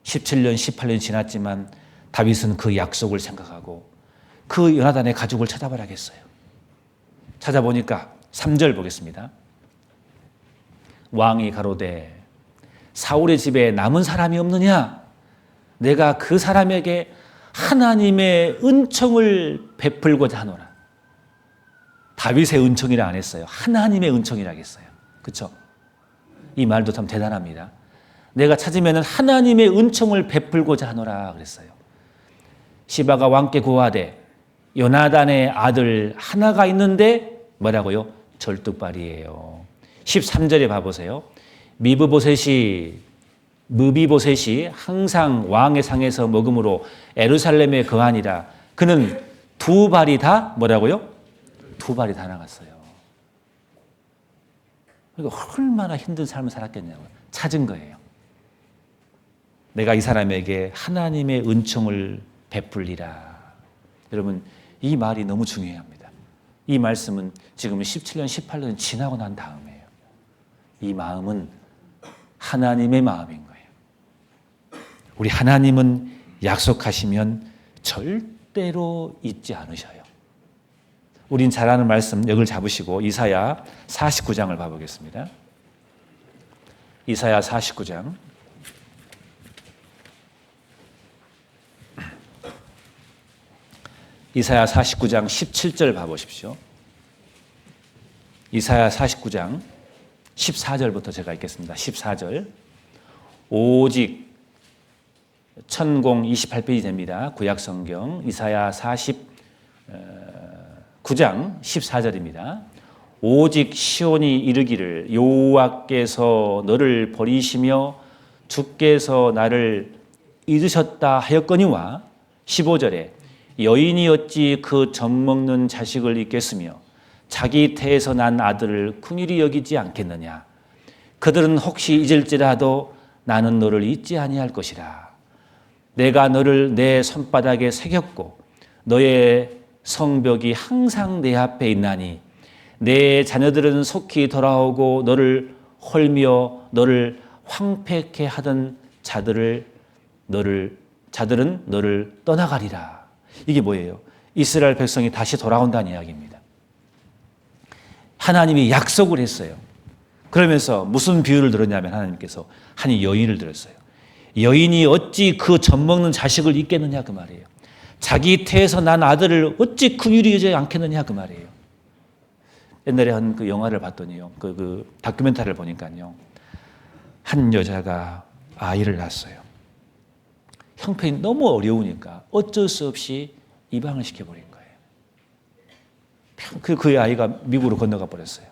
17년, 18년 지났지만 다윗은 그 약속을 생각하고 그 요나단의 가족을 찾아봐야겠어요. 찾아보니까 3절 보겠습니다. 왕이 가로되 사울의 집에 남은 사람이 없느냐? 내가 그 사람에게 하나님의 은총을 베풀고자 하노라. 다윗의 은총이라 안 했어요. 하나님의 은총이라 했어요. 그렇죠? 이 말도 참 대단합니다. 내가 찾으면 하나님의 은총을 베풀고자 하노라 그랬어요. 시바가 왕께 고하되 요나단의 아들 하나가 있는데 뭐라고요? 절뚝발이에요. 13절에 봐보세요. 무비보셋이 항상 왕의 상에서 먹음으로 에루살렘에 거하니라. 그는 두 발이 다 뭐라고요? 두 발이 다 나갔어요. 그러니까 얼마나 힘든 삶을 살았겠냐고요. 찾은 거예요. 내가 이 사람에게 하나님의 은총을 베풀리라. 여러분, 이 말이 너무 중요합니다. 이 말씀은 지금 17년, 18년 지나고 난 다음이에요. 이 마음은 하나님의 마음인 거예요. 우리 하나님은 약속하시면 절대로 잊지 않으셔요. 우린 잘 아는 말씀 여기를 잡으시고 이사야 49장을 봐보겠습니다. 이사야 49장. 이사야 49장 17절 봐보십시오. 이사야 49장 14절부터 제가 읽겠습니다. 14절. 오직 천공 28페이지 됩니다. 구약성경 이사야 49장 14절입니다. 오직 시온이 이르기를 여호와께서 너를 버리시며 주께서 나를 잊으셨다 하였거니와 15절에 여인이 어찌 그 젖먹는 자식을 잊겠으며 자기 태에서 난 아들을 긍휼히 여기지 않겠느냐. 그들은 혹시 잊을지라도 나는 너를 잊지 아니할 것이라. 내가 너를 내 손바닥에 새겼고 너의 성벽이 항상 내 앞에 있나니 내 자녀들은 속히 돌아오고 너를 헐며 너를 황폐케 하던 자들을 너를 자들은 너를 떠나가리라. 이게 뭐예요? 이스라엘 백성이 다시 돌아온다는 이야기입니다. 하나님이 약속을 했어요. 그러면서 무슨 비유를 들었냐면 하나님께서 한 여인을 들었어요. 여인이 어찌 그 젖먹는 자식을 잊겠느냐 그 말이에요. 자기 태에서 난 아들을 어찌 긍휼히 여기지 않겠느냐 그 말이에요. 옛날에 한 그 영화를 봤더니요. 그 다큐멘터리를 보니까요. 한 여자가 아이를 낳았어요. 형편이 너무 어려우니까 어쩔 수 없이 입양을 시켜버린 거예요. 그 아이가 미국으로 건너가 버렸어요.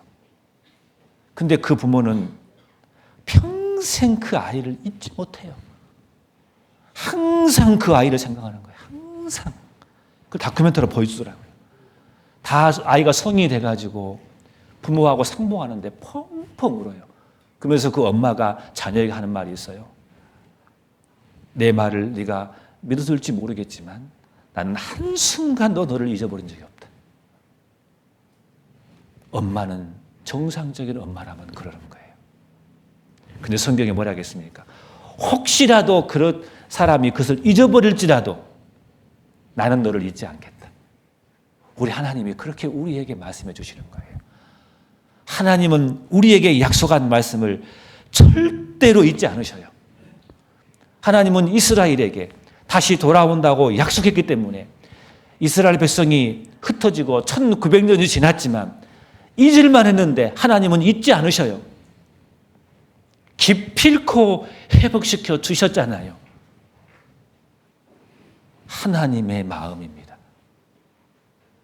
근데 그 부모는 평생 그 아이를 잊지 못해요. 항상 그 아이를 생각하는 거예요. 항상. 그 다큐멘터리를 보여주더라고요. 다 아이가 성인이 돼가지고 부모하고 상봉하는데 펑펑 울어요. 그러면서 그 엄마가 자녀에게 하는 말이 있어요. 내 말을 네가 믿어줄지 모르겠지만 나는 한순간도 너를 잊어버린 적이 없다. 엄마는 정상적인 엄마라면 그러는 거예요. 근데 성경에 뭐라 하겠습니까? 혹시라도 그런 사람이 그것을 잊어버릴지라도 나는 너를 잊지 않겠다. 우리 하나님이 그렇게 우리에게 말씀해 주시는 거예요. 하나님은 우리에게 약속한 말씀을 절대로 잊지 않으셔요. 하나님은 이스라엘에게 다시 돌아온다고 약속했기 때문에 이스라엘 백성이 흩어지고 1900년이 지났지만 잊을만 했는데 하나님은 잊지 않으셔요. 기필코 회복시켜 주셨잖아요. 하나님의 마음입니다.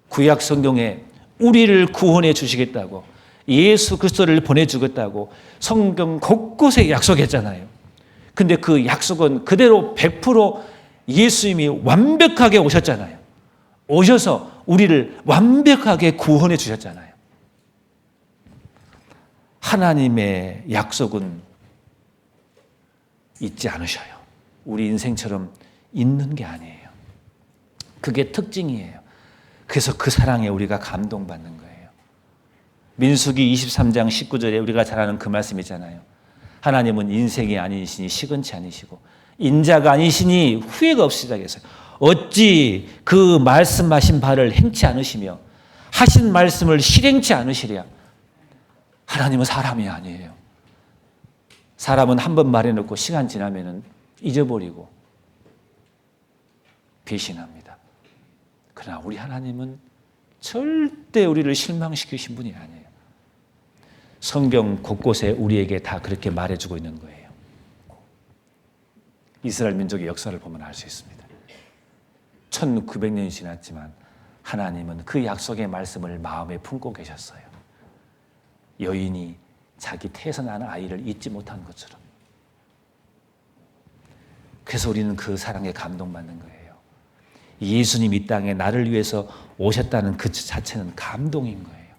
구약 성경에 우리를 구원해 주시겠다고 예수 그리스도를 보내주겠다고 성경 곳곳에 약속했잖아요. 근데 그 약속은 그대로 100% 예수님이 완벽하게 오셨잖아요. 오셔서 우리를 완벽하게 구원해 주셨잖아요. 하나님의 약속은 잊지 않으셔요. 우리 인생처럼 잊는 게 아니에요. 그게 특징이에요. 그래서 그 사랑에 우리가 감동받는 거예요. 민수기 23장 19절에 우리가 잘 아는 그 말씀 있잖아요. 하나님은 인생이 아니시니 시건치 아니시고 인자가 아니시니 후회가 없으시다 했어요. 어찌 그 말씀하신 바를 행치 않으시며 하신 말씀을 실행치 않으시랴. 하나님은 사람이 아니에요. 사람은 한 번 말해놓고 시간 지나면 잊어버리고 배신합니다. 그러나 우리 하나님은 절대 우리를 실망시키신 분이 아니에요. 성경 곳곳에 우리에게 다 그렇게 말해주고 있는 거예요. 이스라엘 민족의 역사를 보면 알 수 있습니다. 1900년이 지났지만 하나님은 그 약속의 말씀을 마음에 품고 계셨어요. 여인이 자기 태에서 나는 아이를 잊지 못한 것처럼. 그래서 우리는 그 사랑에 감동받는 거예요. 예수님 이 땅에 나를 위해서 오셨다는 그 자체는 감동인 거예요.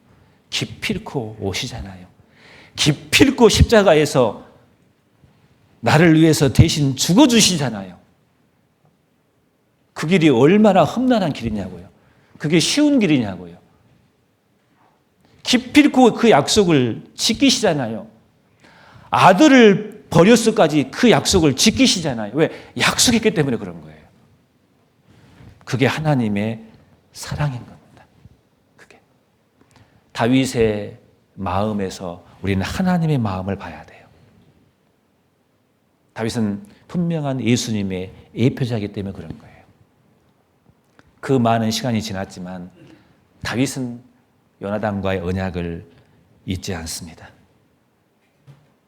기필코 오시잖아요. 기필코 십자가에서 나를 위해서 대신 죽어주시잖아요. 그 길이 얼마나 험난한 길이냐고요. 그게 쉬운 길이냐고요. 기필코 그 약속을 지키시잖아요. 아들을 버렸을까지 그 약속을 지키시잖아요. 왜? 약속했기 때문에 그런 거예요. 그게 하나님의 사랑인 겁니다. 그게. 다윗의 마음에서 우리는 하나님의 마음을 봐야 돼요. 다윗은 분명한 예수님의 예표자이기 때문에 그런 거예요. 그 많은 시간이 지났지만 다윗은 요나단과의 언약을 잊지 않습니다.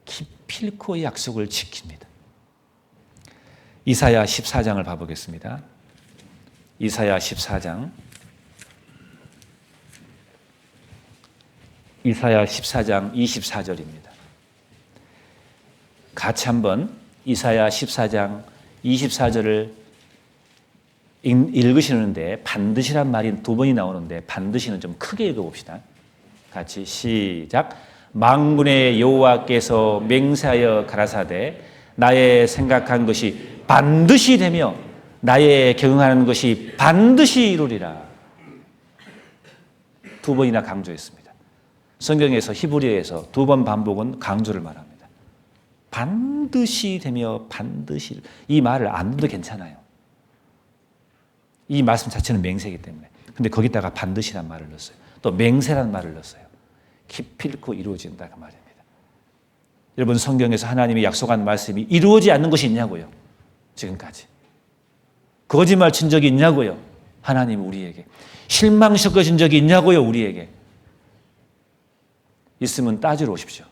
기필코 약속을 지킵니다. 이사야 14장을 봐보겠습니다. 이사야 14장. 이사야 14장 24절입니다. 같이 한번 이사야 14장 24절을 읽으시는데 반드시란 말이 두 번이 나오는데 반드시는 좀 크게 읽어봅시다. 같이 시작. 만군의 여호와께서 맹세하여 가라사대 나의 생각한 것이 반드시 되며 나의 경영하는 것이 반드시 이루리라. 두 번이나 강조했습니다. 성경에서 히브리어에서 두 번 반복은 강조를 말합니다. 반드시 되며 반드시. 이 말을 안 넣어도 괜찮아요. 이 말씀 자체는 맹세이기 때문에. 근데 거기다가 반드시란 말을 넣었어요. 또 맹세란 말을 넣었어요. 기필코 이루어진다 그 말입니다. 여러분 성경에서 하나님이 약속한 말씀이 이루어지지 않는 것이 있냐고요. 지금까지. 거짓말 친 적이 있냐고요. 하나님 우리에게. 실망시켜진 적이 있냐고요. 우리에게. 있으면 따지러 오십시오.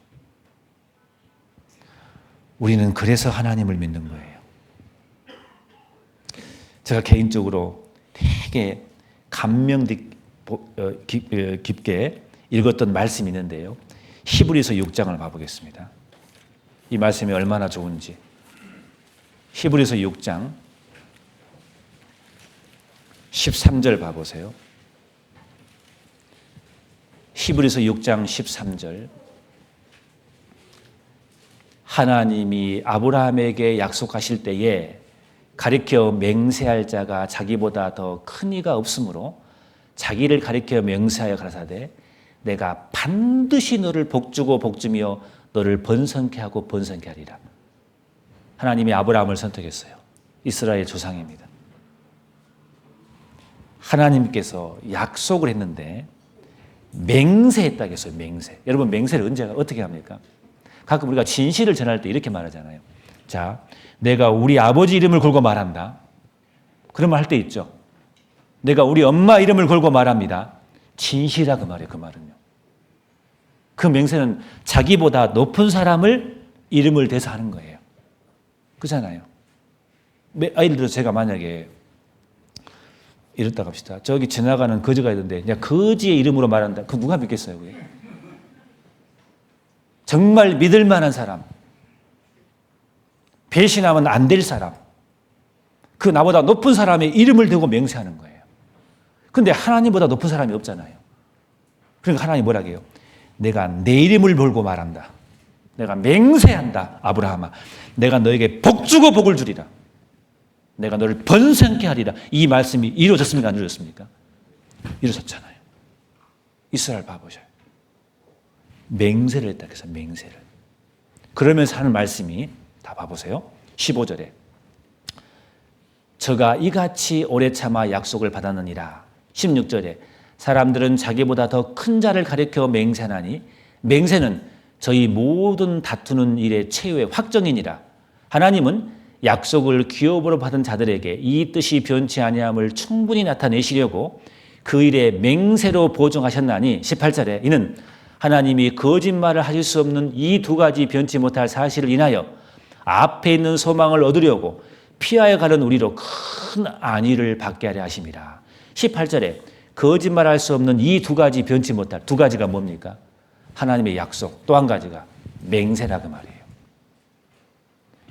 우리는 그래서 하나님을 믿는 거예요. 제가 개인적으로 되게 감명 깊게 읽었던 말씀이 있는데요. 히브리서 6장을 봐보겠습니다. 이 말씀이 얼마나 좋은지. 히브리서 6장 13절 봐보세요. 히브리서 6장 13절. 하나님이 아브라함에게 약속하실 때에 가리켜 맹세할 자가 자기보다 더 큰 이가 없으므로 자기를 가리켜 맹세하여 가라사대 내가 반드시 너를 복주고 복주며 너를 번성케 하고 번성케 하리라. 하나님이 아브라함을 선택했어요. 이스라엘 조상입니다. 하나님께서 약속을 했는데 맹세했다고 했어요. 맹세. 여러분 맹세를 언제 어떻게 합니까? 가끔 우리가 진실을 전할 때 이렇게 말하잖아요. 자, 내가 우리 아버지 이름을 걸고 말한다. 그런 말 할 때 있죠. 내가 우리 엄마 이름을 걸고 말합니다. 진실이라 그 말이에요. 그 말은요. 그 맹세는 자기보다 높은 사람을 이름을 대서 하는 거예요. 그렇잖아요. 예를 들어 제가 만약에 이렇다 갑시다. 저기 지나가는 거지가 있는데 그냥 거지의 이름으로 말한다. 그럼 누가 믿겠어요? 그게? 정말 믿을 만한 사람. 배신하면 안 될 사람. 그 나보다 높은 사람의 이름을 대고 맹세하는 거예요. 근데 하나님보다 높은 사람이 없잖아요. 그러니까 하나님이 뭐라고 해요? 내가 내 이름을 걸고 말한다. 내가 맹세한다. 아브라함아. 내가 너에게 복 주고 복을 주리라. 내가 너를 번성케 하리라. 이 말씀이 이루어졌습니까? 안 이루어졌습니까? 이루어졌잖아요. 이스라엘 봐보셔요. 맹세를 했다 그래서 맹세를. 그러면서 하는 말씀이 다 봐보세요. 15절에 저가 이같이 오래 참아 약속을 받았느니라. 16절에 사람들은 자기보다 더 큰 자를 가리켜 맹세하나니 맹세는 저희 모든 다투는 일의 최후의 확정이니라. 하나님은 약속을 기업으로 받은 자들에게 이 뜻이 변치 아니함을 충분히 나타내시려고 그 일에 맹세로 보증하셨나니 18절에 이는 하나님이 거짓말을 하실 수 없는 이 두 가지 변치 못할 사실을 인하여 앞에 있는 소망을 얻으려고 피하여 가는 우리로 큰 안위를 받게 하려 하심이라. 18절에 거짓말할 수 없는 이 두 가지 변치 못할 두 가지가 뭡니까? 하나님의 약속, 또 한 가지가 맹세라 그 말이에요.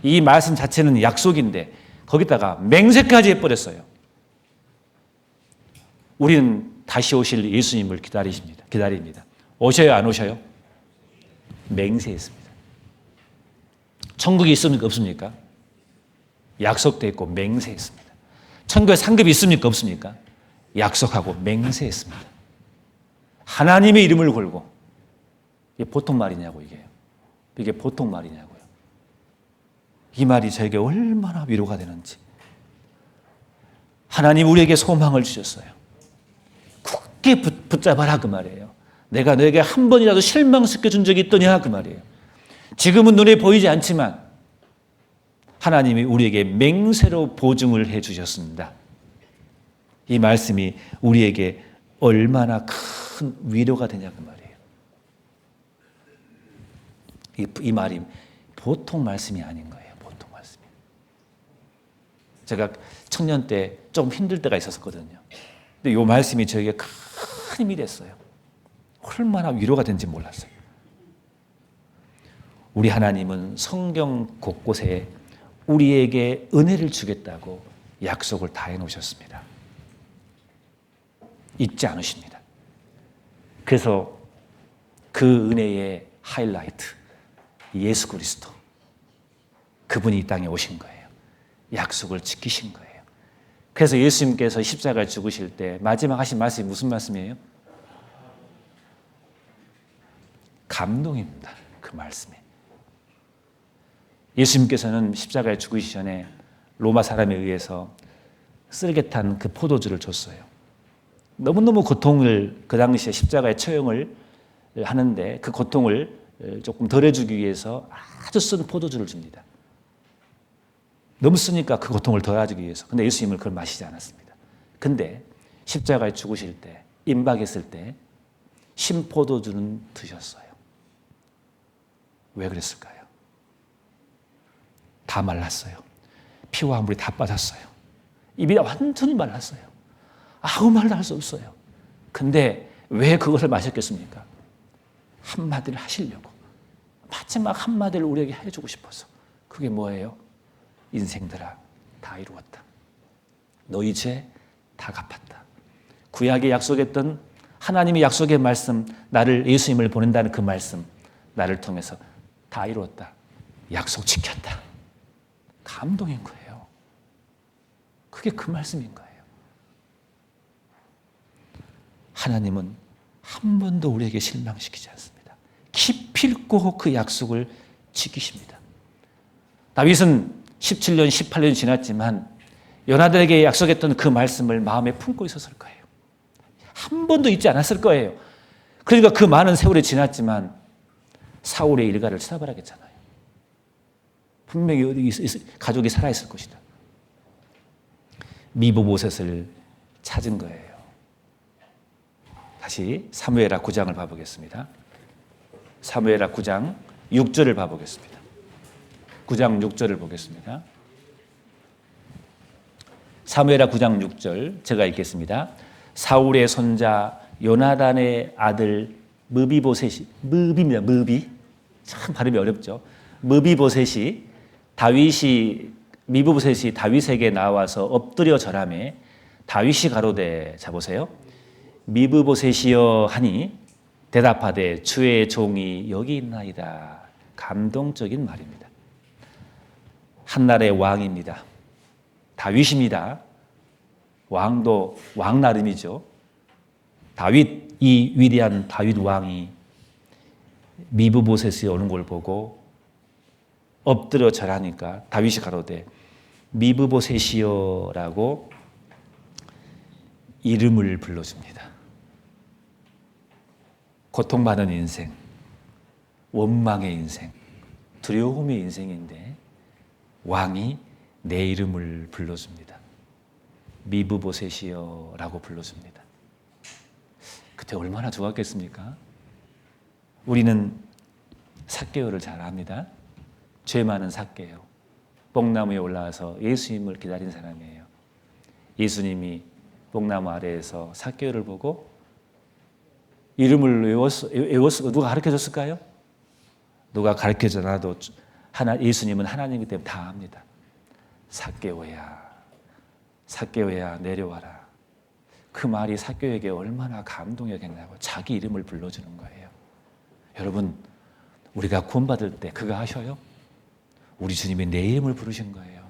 이 말씀 자체는 약속인데 거기다가 맹세까지 해버렸어요. 우리는 다시 오실 예수님을 기다립니다. 오셔요, 안 오셔요? 맹세했습니다. 천국이 있습니까, 없습니까? 약속돼 있고 맹세했습니다. 천국에 상급이 있습니까, 없습니까? 약속하고 맹세했습니다. 하나님의 이름을 걸고. 이게 보통 말이냐고 이게. 이게 보통 말이냐고요. 이 말이 저에게 얼마나 위로가 되는지. 하나님 우리에게 소망을 주셨어요. 굳게 붙잡아라 그 말이에요. 내가 너에게 한 번이라도 실망시켜 준 적이 있더냐 그 말이에요. 지금은 눈에 보이지 않지만 하나님이 우리에게 맹세로 보증을 해 주셨습니다. 이 말씀이 우리에게 얼마나 큰 위로가 되냐 그 말이에요. 이 말이 보통 말씀이 아닌 거예요. 보통 말씀이. 제가 청년 때 좀 힘들 때가 있었거든요. 근데 이 말씀이 저에게 큰 힘이 됐어요. 얼마나 위로가 된지 몰랐어요. 우리 하나님은 성경 곳곳에 우리에게 은혜를 주겠다고 약속을 다 해놓으셨습니다. 잊지 않으십니다. 그래서 그 은혜의 하이라이트, 예수 그리스도. 그분이 이 땅에 오신 거예요. 약속을 지키신 거예요. 그래서 예수님께서 십자가에 죽으실 때 마지막 하신 말씀이 무슨 말씀이에요? 감동입니다. 그 말씀에. 예수님께서는 십자가에 죽으시기 전에 로마 사람에 의해서 쓰레기 탄 그 포도주를 줬어요. 너무너무 고통을 그 당시에 십자가의 처형을 하는데 그 고통을 조금 덜해주기 위해서 아주 쓴 포도주를 줍니다. 너무 쓰니까 그 고통을 덜어주기 위해서. 근데 예수님은 그걸 마시지 않았습니다. 근데 십자가에 죽으실 때, 임박했을 때 신포도주는 드셨어요. 왜 그랬을까요? 다 말랐어요. 피와 물이 다 빠졌어요. 입이 완전히 말랐어요. 아무 말도 할 수 없어요. 근데 왜 그것을 마셨겠습니까? 한마디를 하시려고. 마지막 한마디를 우리에게 해주고 싶어서. 그게 뭐예요? 인생들아, 다 이루었다. 너희 죄 다 갚았다. 구약에 약속했던 하나님의 약속의 말씀, 나를 예수님을 보낸다는 그 말씀, 나를 통해서 다 이루었다. 약속 지켰다. 감동인 거예요. 그게 그 말씀인 거예요. 하나님은 한 번도 우리에게 실망시키지 않습니다. 기필코 그 약속을 지키십니다. 다윗은 17년, 18년 지났지만 요나단에게 약속했던 그 말씀을 마음에 품고 있었을 거예요. 한 번도 잊지 않았을 거예요. 그러니까 그 많은 세월이 지났지만 사울의 일가를 쳐다봐야겠잖아요. 분명히 어디 가족이 살아있을 것이다. 미보보셋을 찾은 거예요. 다시 사무엘하 9장을 봐보겠습니다. 사무엘하 9장 6절을 봐보겠습니다. 9장 6절을 보겠습니다. 사무엘하 9장 6절 제가 읽겠습니다. 사울의 손자 요나단의 아들 무비보셋이, 무비입니다. 무비. 참 발음이 어렵죠. 무비보셋이 미보보셋이 다윗에게 나와서 엎드려 절하매 다윗이 가로되, 자 보세요. 미브보셋이여 하니 대답하되 주의 종이 여기 있나이다. 감동적인 말입니다. 한나라의 왕입니다. 다윗입니다. 왕도 왕 나름이죠. 다윗, 이 위대한 다윗 왕이 미브보셋이 오는 걸 보고 엎드려 절하니까 다윗이 가로되 미브보셋이여라고 이름을 불러줍니다. 고통받은 인생, 원망의 인생, 두려움의 인생인데 왕이 내 이름을 불러줍니다. 미브보셋이여라고 불러줍니다. 그때 얼마나 좋았겠습니까? 우리는 삭개오를 잘 압니다. 죄 많은 삭개오. 뽕나무에 올라와서 예수님을 기다린 사람이에요. 예수님이 뽕나무 아래에서 삭개오를 보고 이름을 외웠어. 누가 가르쳐줬을까요? 누가 가르쳐줘도 예수님은 하나님이기 때문에 다 압니다. 삭개오야, 삭개오야 내려와라. 그 말이 삭개오에게 얼마나 감동이었겠냐고 자기 이름을 불러주는 거예요. 여러분, 우리가 구원받을 때 그거 하셔요? 우리 주님이 내 이름을 부르신 거예요.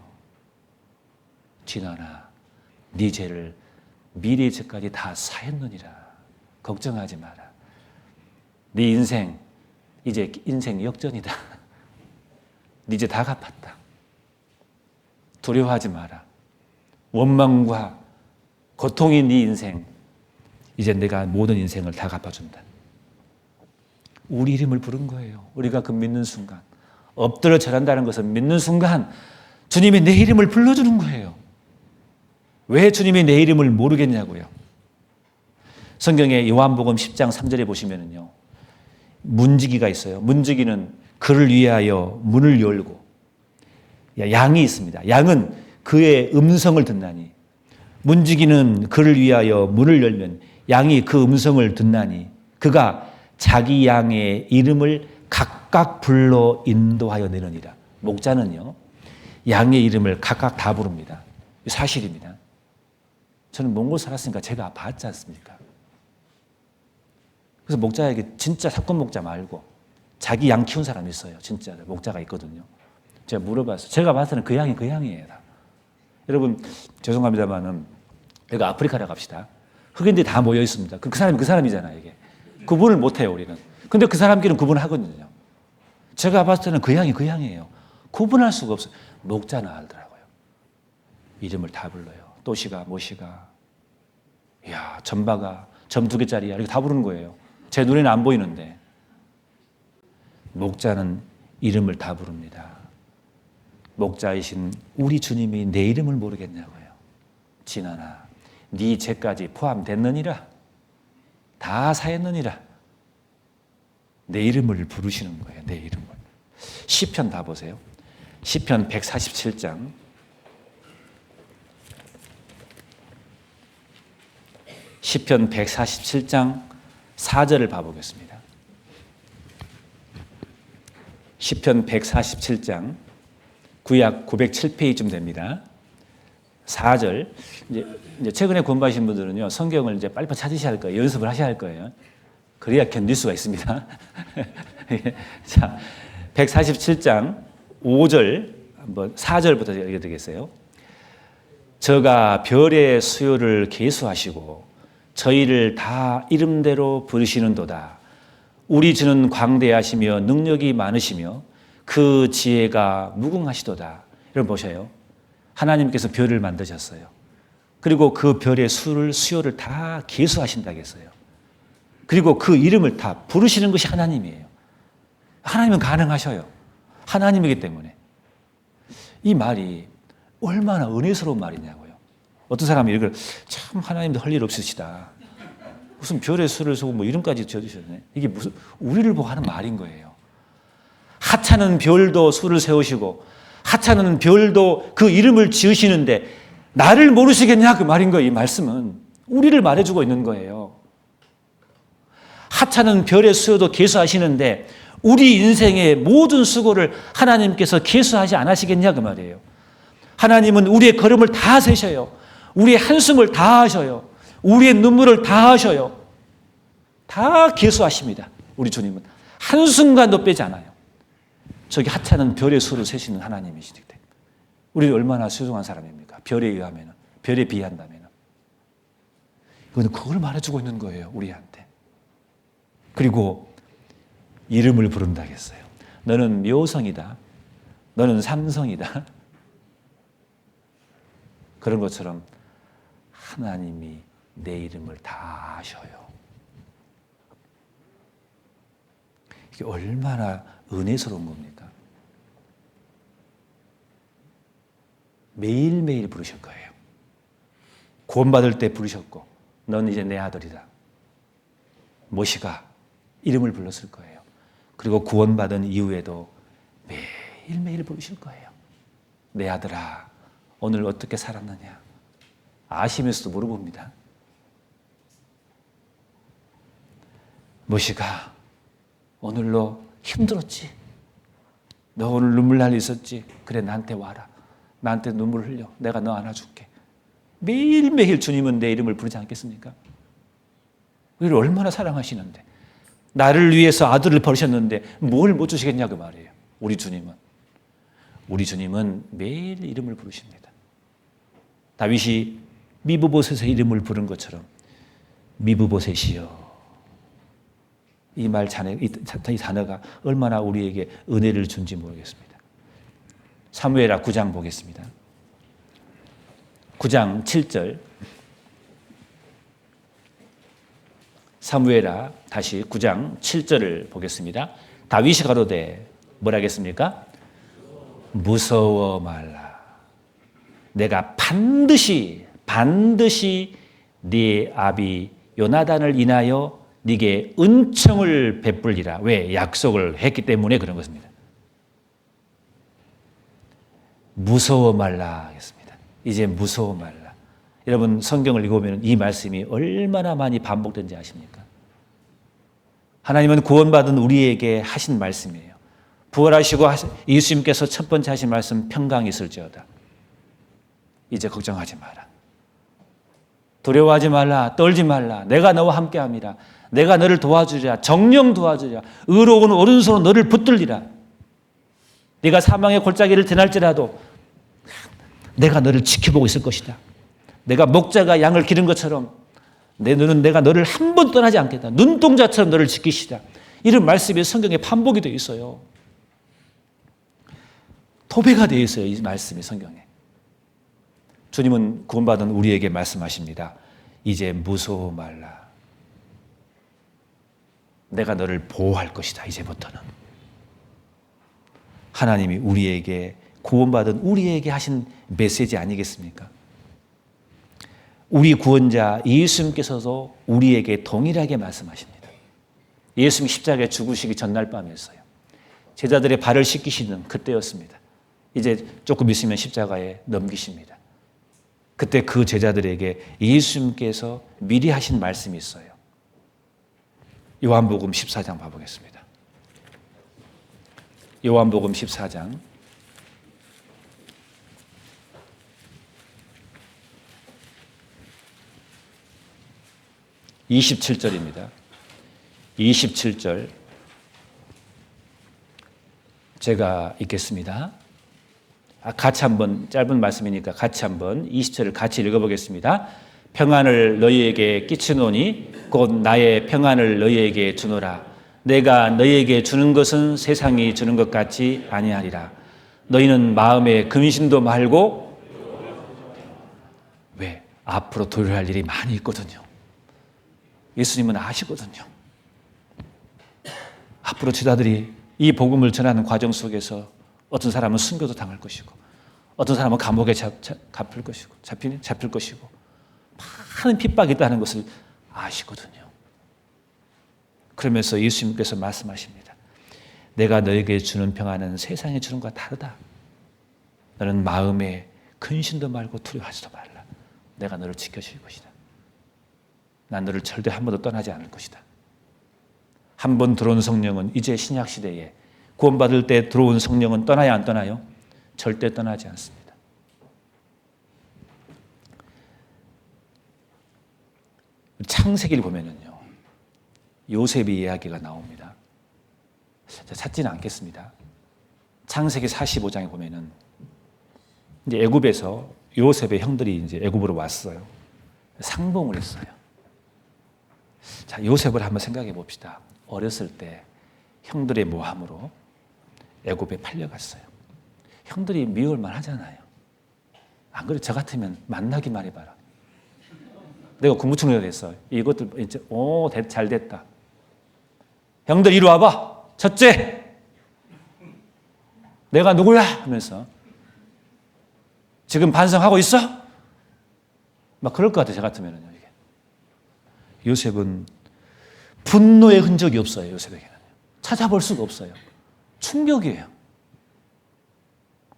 진아나, 네 죄를 미래의 죄까지 다 사했느니라. 걱정하지 마라. 네 인생 이제 인생 역전이다. 네 죄 다 갚았다. 두려워하지 마라. 원망과 고통이 네 인생, 이제 내가 모든 인생을 다 갚아준다. 우리 이름을 부른 거예요. 우리가 그 믿는 순간, 엎드려 절한다는 것은 믿는 순간 주님이 내 이름을 불러주는 거예요. 왜 주님이 내 이름을 모르겠냐고요. 성경에 요한복음 10장 3절에 보시면은요, 문지기가 있어요. 문지기는 그를 위하여 문을 열고, 양이 있습니다. 양은 그의 음성을 듣나니, 문지기는 그를 위하여 문을 열면 양이 그 음성을 듣나니 그가 자기 양의 이름을 각각 불러 인도하여 내느니라. 목자는요, 양의 이름을 각각 다 부릅니다. 사실입니다. 저는 몽골 살았으니까 제가 봤지 않습니까? 그래서 목자에게, 진짜 사건 목자 말고 자기 양 키운 사람이 있어요. 진짜 목자가 있거든요. 제가 물어봤어요. 제가 봤을 때는 그 양이 그 양이에요. 여러분 죄송합니다만은 여기 아프리카에 갑시다. 흑인들이 다 모여 있습니다. 그 사람이 그 사람이잖아요. 이게 구분을 못해요 우리는. 근데 그 사람끼리는 구분하거든요. 제가 봤을 때는 그 양이 그 양이에요. 구분할 수가 없어요. 목자는 알더라고요. 이름을 다 불러요. 또시가, 모시가, 이야, 점바가, 점 2개짜리야. 이렇게 다 부르는 거예요. 제 눈에는 안 보이는데. 목자는 이름을 다 부릅니다. 목자이신 우리 주님이 내 이름을 모르겠냐고요. 진아나, 네 죄까지 포함됐느니라. 다 사했느니라. 내 이름을 부르시는 거예요. 내 이름을. 시편 다 보세요. 시편 147장. 시편 147장 4절을 봐보겠습니다. 시편 147장 구약 907페이지쯤 됩니다. 4절. 이제 최근에 공부하신 분들은요, 성경을 이제 빨리 찾으셔야 할 거예요. 연습을 하셔야 할 거예요. 그래야 견딜 수가 있습니다. 자, 147장 5절, 한번 4절부터 읽어드리겠어요. 저가 별의 수요를 계수하시고 저희를 다 이름대로 부르시는도다. 우리 주는 광대하시며 능력이 많으시며 그 지혜가 무궁하시도다. 여러분 보셔요. 하나님께서 별을 만드셨어요. 그리고 그 별의 수요를 다 계수하신다고 했어요. 그리고 그 이름을 다 부르시는 것이 하나님이에요. 하나님은 가능하셔요. 하나님이기 때문에. 이 말이 얼마나 은혜스러운 말이냐고요. 어떤 사람이 이걸 참 하나님도 할 일 없으시다. 무슨 별의 수를 세고 뭐 이름까지 지어주셨네. 이게 무슨 우리를 보고 하는 말인 거예요. 하찮은 별도 수를 세우시고 하찮은 별도 그 이름을 지으시는데 나를 모르시겠냐 그 말인 거예요. 이 말씀은 우리를 말해주고 있는 거예요. 하찮은 별의 수요도 계수하시는데 우리 인생의 모든 수고를 하나님께서 계수하지 않으시겠냐 그 말이에요. 하나님은 우리의 걸음을 다 세셔요. 우리의 한숨을 다 하셔요. 우리의 눈물을 다 하셔요. 다 계수하십니다. 우리 주님은 한순간도 빼지 않아요. 저기 하찮은 별의 수를 세시는 하나님이시기 때문에 우리는 얼마나 소중한 사람입니까? 별에 의하면, 별에 비한다면. 이거는 그걸 말해주고 있는 거예요. 우리한테. 그리고 이름을 부른다 했어요. 너는 묘성이다. 너는 삼성이다. 그런 것처럼 하나님이 내 이름을 다 아셔요. 이게 얼마나 은혜스러운 겁니까? 매일매일 부르실 거예요. 구원받을 때 부르셨고 넌 이제 내 아들이다. 모시가 이름을 불렀을 거예요. 그리고 구원받은 이후에도 매일매일 부르실 거예요. 내 아들아, 오늘 어떻게 살았느냐? 아시면서도 물어봅니다. 모시가 오늘 너 힘들었지? 너 오늘 눈물 날 일 있었지? 그래 나한테 와라. 나한테 눈물 흘려. 내가 너 안아줄게. 매일매일 주님은 내 이름을 부르지 않겠습니까? 우리를 얼마나 사랑하시는데 나를 위해서 아들을 버리셨는데 뭘 못 주시겠냐 그 말이에요. 우리 주님은 매일 이름을 부르십니다. 다윗이 미브보셋의 이름을 부른 것처럼 미브보셋이여. 이 단어가 얼마나 우리에게 은혜를 준지 모르겠습니다. 사무엘하 9장 보겠습니다. 9장 7절. 사무엘하 다시 9장 7절을 보겠습니다. 다윗이 가로되 뭐라 하겠습니까? 무서워 말라. 내가 반드시 네 아비 요나단을 인하여 네게 은총을 베풀리라. 왜? 약속을 했기 때문에 그런 것입니다. 무서워 말라 하겠습니다. 이제 무서워 말라. 여러분 성경을 읽어보면 이 말씀이 얼마나 많이 반복된지 아십니까? 하나님은 구원받은 우리에게 하신 말씀이에요. 부활하시고 예수님께서 첫 번째 하신 말씀 평강이 있을지어다. 이제 걱정하지 마라. 두려워하지 말라. 떨지 말라. 내가 너와 함께함이라. 내가 너를 도와주리라. 정령 도와주리라. 의로운 오른손으로 너를 붙들리라. 네가 사망의 골짜기를 지날지라도 내가 너를 지켜보고 있을 것이다. 내가 목자가 양을 기른 것처럼 내 눈은 내가 너를 한 번 떠나지 않겠다. 눈동자처럼 너를 지키시다. 이런 말씀이 성경에 반복이 되어 있어요. 도배가 되어 있어요. 이 말씀이 성경에. 주님은 구원받은 우리에게 말씀하십니다. 이제 무서워 말라. 내가 너를 보호할 것이다. 이제부터는. 하나님이 우리에게, 구원받은 우리에게 하신 메시지 아니겠습니까? 우리 구원자 예수님께서도 우리에게 동일하게 말씀하십니다. 예수님이 십자가에 죽으시기 전날 밤이었어요. 제자들의 발을 씻기시는 그때였습니다. 이제 조금 있으면 십자가에 넘기십니다. 그때 그 제자들에게 예수님께서 미리 하신 말씀이 있어요. 요한복음 14장 봐보겠습니다. 요한복음 14장 27절입니다. 27절 제가 읽겠습니다. 같이 한번, 짧은 말씀이니까 같이 한번 20절을 같이 읽어보겠습니다. 평안을 너희에게 끼치노니 곧 나의 평안을 너희에게 주노라. 내가 너희에게 주는 것은 세상이 주는 것 같이 아니하리라. 너희는 마음에 근심도 말고, 왜? 앞으로 두려워할 일이 많이 있거든요. 예수님은 아시거든요. 앞으로 제자들이 이 복음을 전하는 과정 속에서 어떤 사람은 순교도 당할 것이고, 어떤 사람은 감옥에 잡힐 것이고, 많은 핍박이 있다는 것을 아시거든요. 그러면서 예수님께서 말씀하십니다. 내가 너에게 주는 평안은 세상에 주는 것과 다르다. 너는 마음에 근심도 말고 두려워하지도 말라. 내가 너를 지켜줄 것이다. 난 너를 절대 한 번도 떠나지 않을 것이다. 한 번 들어온 성령은 이제 신약 시대에 구원받을 때 들어온 성령은 떠나야 안 떠나요? 절대 떠나지 않습니다. 창세기를 보면은요, 요셉의 이야기가 나옵니다. 찾지는 않겠습니다. 창세기 45장에 보면은 이제 애굽에서 요셉의 형들이 이제 애굽으로 왔어요. 상봉을 했어요. 자, 요셉을 한번 생각해 봅시다. 어렸을 때 형들의 모함으로 애굽에 팔려갔어요. 형들이 미울만 하잖아요. 안 그래? 저 같으면 만나기만 해봐라. 내가 국무총리가 됐어. 이것들 이제 잘 됐다. 형들 이리 와봐. 첫째, 내가 누구야? 하면서 지금 반성하고 있어? 막 그럴 것 같아. 저 같으면요. 이게. 요셉은 분노의 흔적이 없어요. 요셉에게는 찾아볼 수가 없어요. 충격이에요.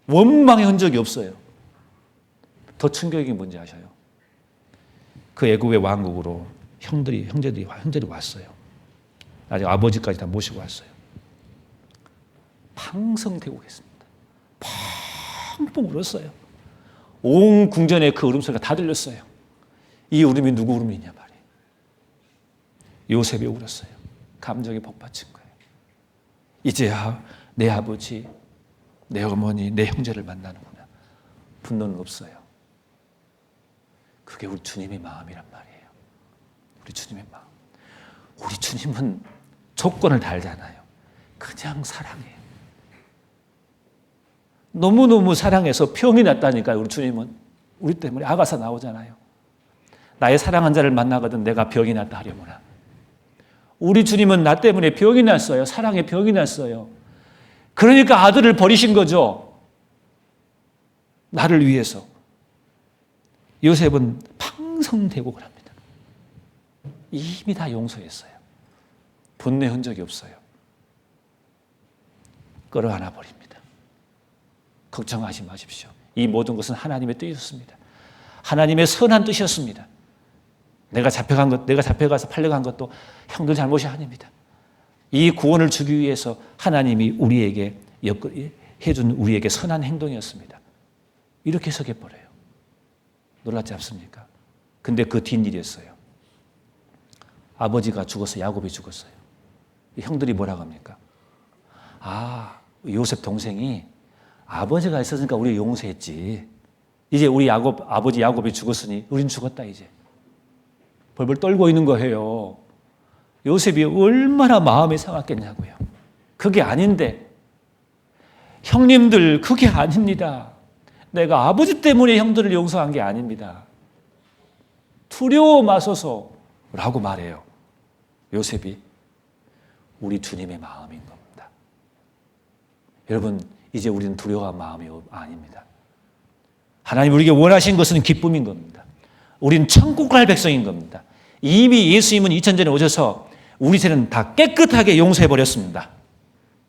원망의 흔적이 없어요. 더 충격이 뭔지 아셔요? 그 애굽의 왕국으로 형들이 왔어요. 아직 아버지까지 다 모시고 왔어요. 방성대국했습니다. 펑펑 울었어요. 온 궁전에 그 울음소리가 다 들렸어요. 이 울음이 누구 울음이냐 말이에요. 요셉이 울었어요. 감정이 복받친 거예요. 이제야 내 아버지, 내 어머니, 내 형제를 만나는구나. 분노는 없어요. 그게 우리 주님의 마음이란 말이에요. 우리 주님의 마음. 우리 주님은 조건을 달잖아요. 그냥 사랑해요. 너무너무 사랑해서 병이 났다니까요. 우리 주님은. 우리 때문에 아가사 나오잖아요. 나의 사랑한 자를 만나거든 내가 병이 났다 하려무나. 우리 주님은 나 때문에 병이 났어요. 사랑에 병이 났어요. 그러니까 아들을 버리신 거죠. 나를 위해서. 요셉은 방성대국을 합니다. 이미 다 용서했어요. 분노의 흔적이 없어요. 끌어안아 버립니다. 걱정하지 마십시오. 이 모든 것은 하나님의 뜻이었습니다. 하나님의 선한 뜻이었습니다. 내가 잡혀가서 팔려간 것도 형들 잘못이 아닙니다. 이 구원을 주기 위해서 하나님이 우리에게 해준 우리에게 선한 행동이었습니다. 이렇게 해석해버려요. 놀랍지 않습니까? 근데 그 뒷일이었어요. 아버지가 죽어서 야곱이 죽었어요. 형들이 뭐라고 합니까? 요셉 동생이 아버지가 있었으니까 우리 용서했지. 이제 우리 아버지 야곱이 죽었으니 우린 죽었다 이제. 벌벌 떨고 있는 거예요. 요셉이 얼마나 마음이 상했겠냐고요. 그게 아닌데 형님들 그게 아닙니다. 내가 아버지 때문에 형들을 용서한 게 아닙니다. 두려워 마소서라고 말해요. 요셉이 우리 주님의 마음인 겁니다. 여러분, 이제 우리는 두려워한 마음이 아닙니다. 하나님 우리에게 원하신 것은 기쁨인 겁니다. 우리는 천국 갈 백성인 겁니다. 이미 예수님은 2000전에 오셔서 우리 죄는 다 깨끗하게 용서해 버렸습니다.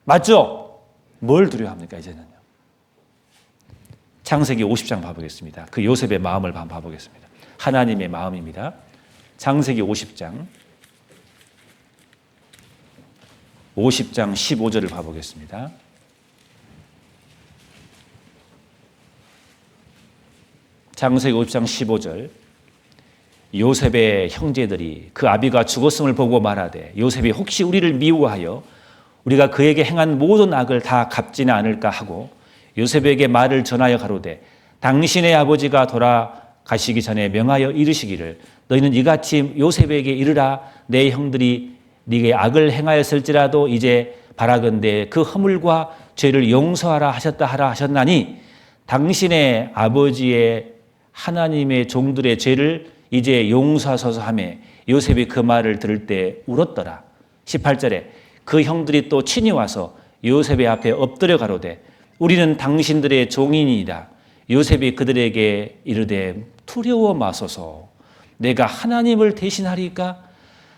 맞죠? 뭘 두려워합니까 이제는요? 창세기 50장 봐보겠습니다. 그 요셉의 마음을 한번 봐보겠습니다. 하나님의 마음입니다. 창세기 50장 15절을 봐보겠습니다. 창세기 50장 15절. 요셉의 형제들이 그 아비가 죽었음을 보고 말하되 요셉이 혹시 우리를 미워하여 우리가 그에게 행한 모든 악을 다 갚지는 않을까 하고 요셉에게 말을 전하여 가로되 당신의 아버지가 돌아가시기 전에 명하여 이르시기를 너희는 이같이 요셉에게 이르라 내 형들이 네게 악을 행하였을지라도 이제 바라건대 그 허물과 죄를 용서하라 하셨다 하라 하셨나니 당신의 아버지의 하나님의 종들의 죄를 이제 용서하소서 하며 요셉이 그 말을 들을 때 울었더라. 18절에 그 형들이 또 친히 와서 요셉의 앞에 엎드려 가로되 우리는 당신들의 종이니이다. 요셉이 그들에게 이르되 두려워 마소서. 내가 하나님을 대신하리까?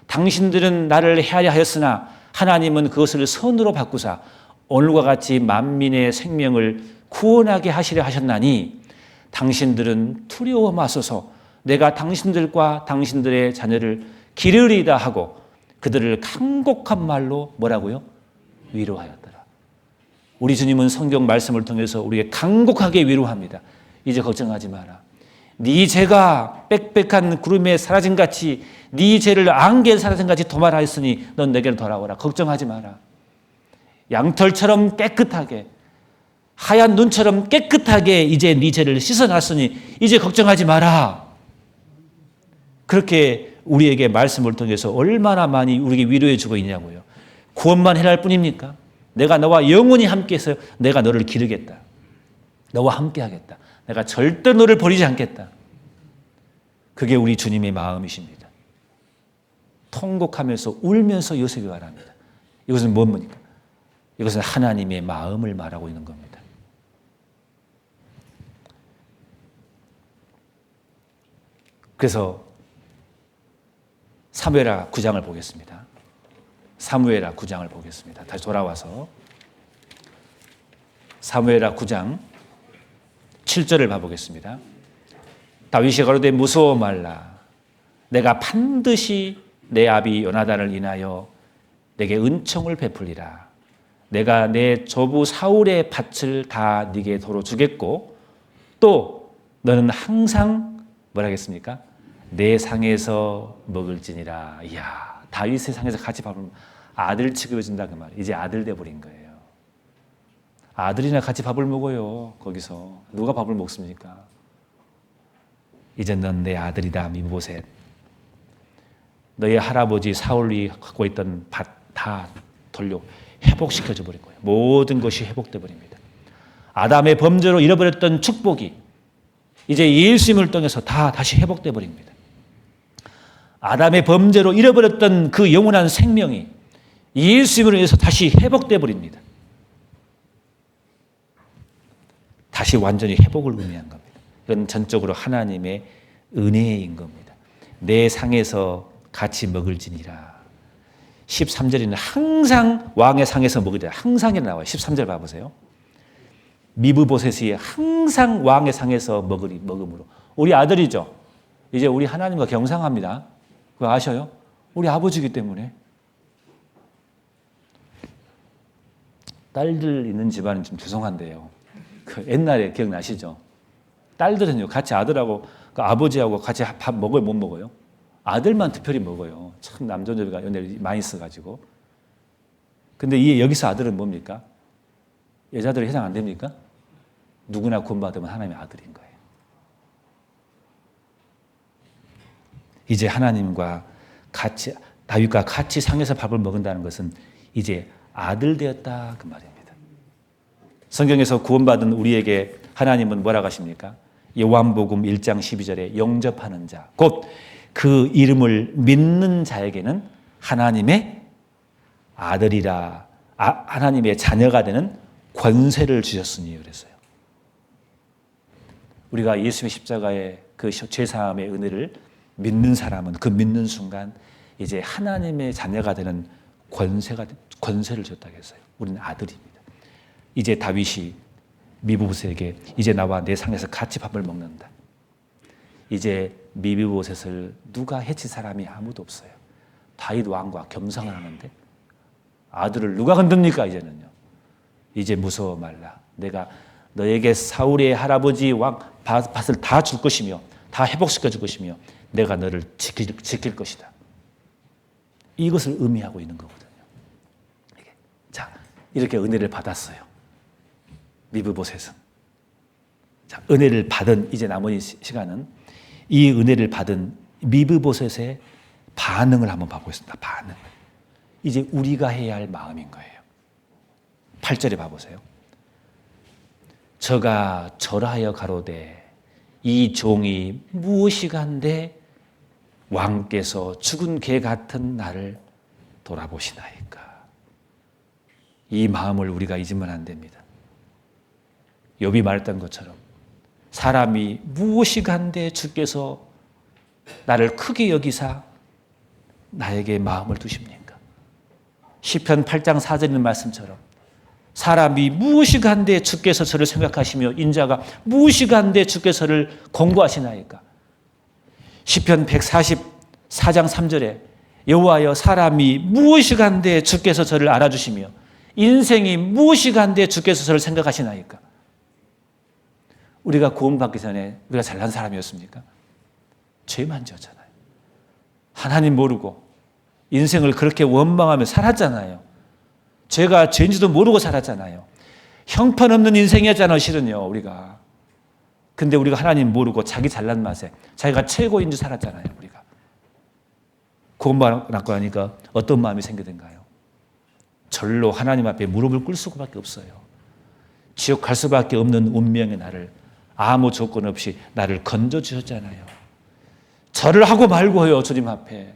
당신들은 나를 해하려 하였으나 하나님은 그것을 선으로 바꾸사 오늘과 같이 만민의 생명을 구원하게 하시려 하셨나니 당신들은 두려워 마소서. 내가 당신들과 당신들의 자녀를 기르리이다 하고 그들을 간곡한 말로 뭐라고요? 위로하였더라. 우리 주님은 성경 말씀을 통해서 우리에게 간곡하게 위로합니다. 이제 걱정하지 마라. 네 죄가 빽빽한 구름에 사라진 같이 네 죄를 안개에 사라진 같이 도말하였으니 넌 내게로 돌아오라. 걱정하지 마라. 양털처럼 깨끗하게 하얀 눈처럼 깨끗하게 이제 네 죄를 씻어놨으니 이제 걱정하지 마라. 그렇게 우리에게 말씀을 통해서 얼마나 많이 우리에게 위로해 주고 있냐고요. 구원만 해라 할 뿐입니까? 내가 너와 영원히 함께해서 내가 너를 기르겠다. 너와 함께하겠다. 내가 절대 너를 버리지 않겠다. 그게 우리 주님의 마음이십니다. 통곡하면서 울면서 요셉이 말합니다. 이것은 뭡니까? 이것은 하나님의 마음을 말하고 있는 겁니다. 그래서 사무엘하 9장을 보겠습니다. 사무엘하 9장을 보겠습니다. 다시 돌아와서 사무엘하 9장 7절을 봐보겠습니다. 다윗이 가로되 무서워 말라. 내가 반드시 내 아비 요나단을 인하여 내게 은총을 베풀리라. 내가 내 조부 사울의 밭을 다 네게 도로 주겠고 또 너는 항상 뭐라 하겠습니까? 내 상에서 먹을지니라. 이야, 다윗의 상에서 같이 밥을 아들 취급해 준다 그 말. 이제 아들 돼 버린 거예요. 아들이나 같이 밥을 먹어요. 거기서 누가 밥을 먹습니까? 이제 넌 내 아들이다 미보셋. 너의 할아버지 사울이 갖고 있던 밭 다 돌려 회복시켜줘 버린 거예요. 모든 것이 회복돼 버립니다. 아담의 범죄로 잃어버렸던 축복이 이제 예수님을 통해서 다 다시 회복돼 버립니다. 아담의 범죄로 잃어버렸던 그 영원한 생명이 예수님을 위해서 다시 회복돼 버립니다. 다시 완전히 회복을 의미한 겁니다. 이건 전적으로 하나님의 은혜인 겁니다. 내 상에서 같이 먹을지니라. 13절에는 항상 왕의 상에서 먹으리라. 항상이 나와요. 13절 봐보세요. 미브보셋이 항상 왕의 상에서 먹음으로. 우리 아들이죠. 이제 우리 하나님과 경상합니다. 그거 아셔요? 우리 아버지이기 때문에. 딸들 있는 집안은 좀 죄송한데요. 그 옛날에 기억나시죠? 딸들은요, 같이 아들하고 그 아버지하고 같이 밥 먹어요, 못 먹어요? 아들만 특별히 먹어요. 참 남존여비가 연애를 많이 써가지고. 근데 이 여기서 아들은 뭡니까? 여자들이 해당 안 됩니까? 누구나 구원받으면 하나님의 아들인 거예요. 이제 하나님과 같이, 다윗과 같이 상에서 밥을 먹는다는 것은 이제 아들 되었다 그 말입니다. 성경에서 구원받은 우리에게 하나님은 뭐라고 하십니까? 요한복음 1장 12절에 영접하는 자, 곧 그 이름을 믿는 자에게는 하나님의 아들이라, 하나님의 자녀가 되는 권세를 주셨으니 그랬어요. 우리가 예수의 십자가의 그 죄사함의 은혜를 믿는 사람은 그 믿는 순간 이제 하나님의 자녀가 되는 권세를 줬다고 했어요. 우리는 아들입니다. 이제 다윗이 미브보셋에게 이제 나와 내 상에서 같이 밥을 먹는다. 이제 미브보셋을 누가 해칠 사람이 아무도 없어요. 다윗 왕과 겸상을 하는데 아들을 누가 건듭니까? 이제는요. 이제 무서워 말라. 내가 너에게 사울의 할아버지 왕 밭을 다 줄 것이며 다 회복시켜 줄 것이며 내가 너를 지킬 것이다. 이것을 의미하고 있는 거거든요. 자, 이렇게 은혜를 받았어요. 미브보셋은. 자, 은혜를 받은 이제 나머지 시간은 이 은혜를 받은 미브보셋의 반응을 한번 봐보겠습니다. 반응. 이제 우리가 해야 할 마음인 거예요. 8절에 봐보세요. 저가 절하여 가로되 이 종이 무엇이간데 왕께서 죽은 개 같은 나를 돌아보시나이까. 이 마음을 우리가 잊으면 안 됩니다. 욥이 말했던 것처럼 사람이 무엇이간데 주께서 나를 크게 여기사 나에게 마음을 두십니까? 시편 8장 4절에 있는 말씀처럼 사람이 무엇이간데 주께서 저를 생각하시며 인자가 무엇이간데 주께서 저를 공부하시나이까. 시편 144장 3절에 여호와여 사람이 무엇이간데 주께서 저를 알아주시며 인생이 무엇이간데 주께서 저를 생각하시나이까. 우리가 구원받기 전에 우리가 잘난 사람이었습니까? 죄만 지었잖아요. 하나님 모르고 인생을 그렇게 원망하며 살았잖아요. 죄가 죄인지도 모르고 살았잖아요. 형편없는 인생이었잖아요, 실은요, 우리가. 근데 우리가 하나님 모르고 자기 잘난 맛에 자기가 최고인 줄 살았잖아요, 우리가. 구원받고 나니까 어떤 마음이 생기던가요? 절로 하나님 앞에 무릎을 꿇을 수밖에 없어요. 지옥 갈 수밖에 없는 운명의 나를 아무 조건 없이 나를 건져주셨잖아요. 절을 하고 말고요, 주님 앞에.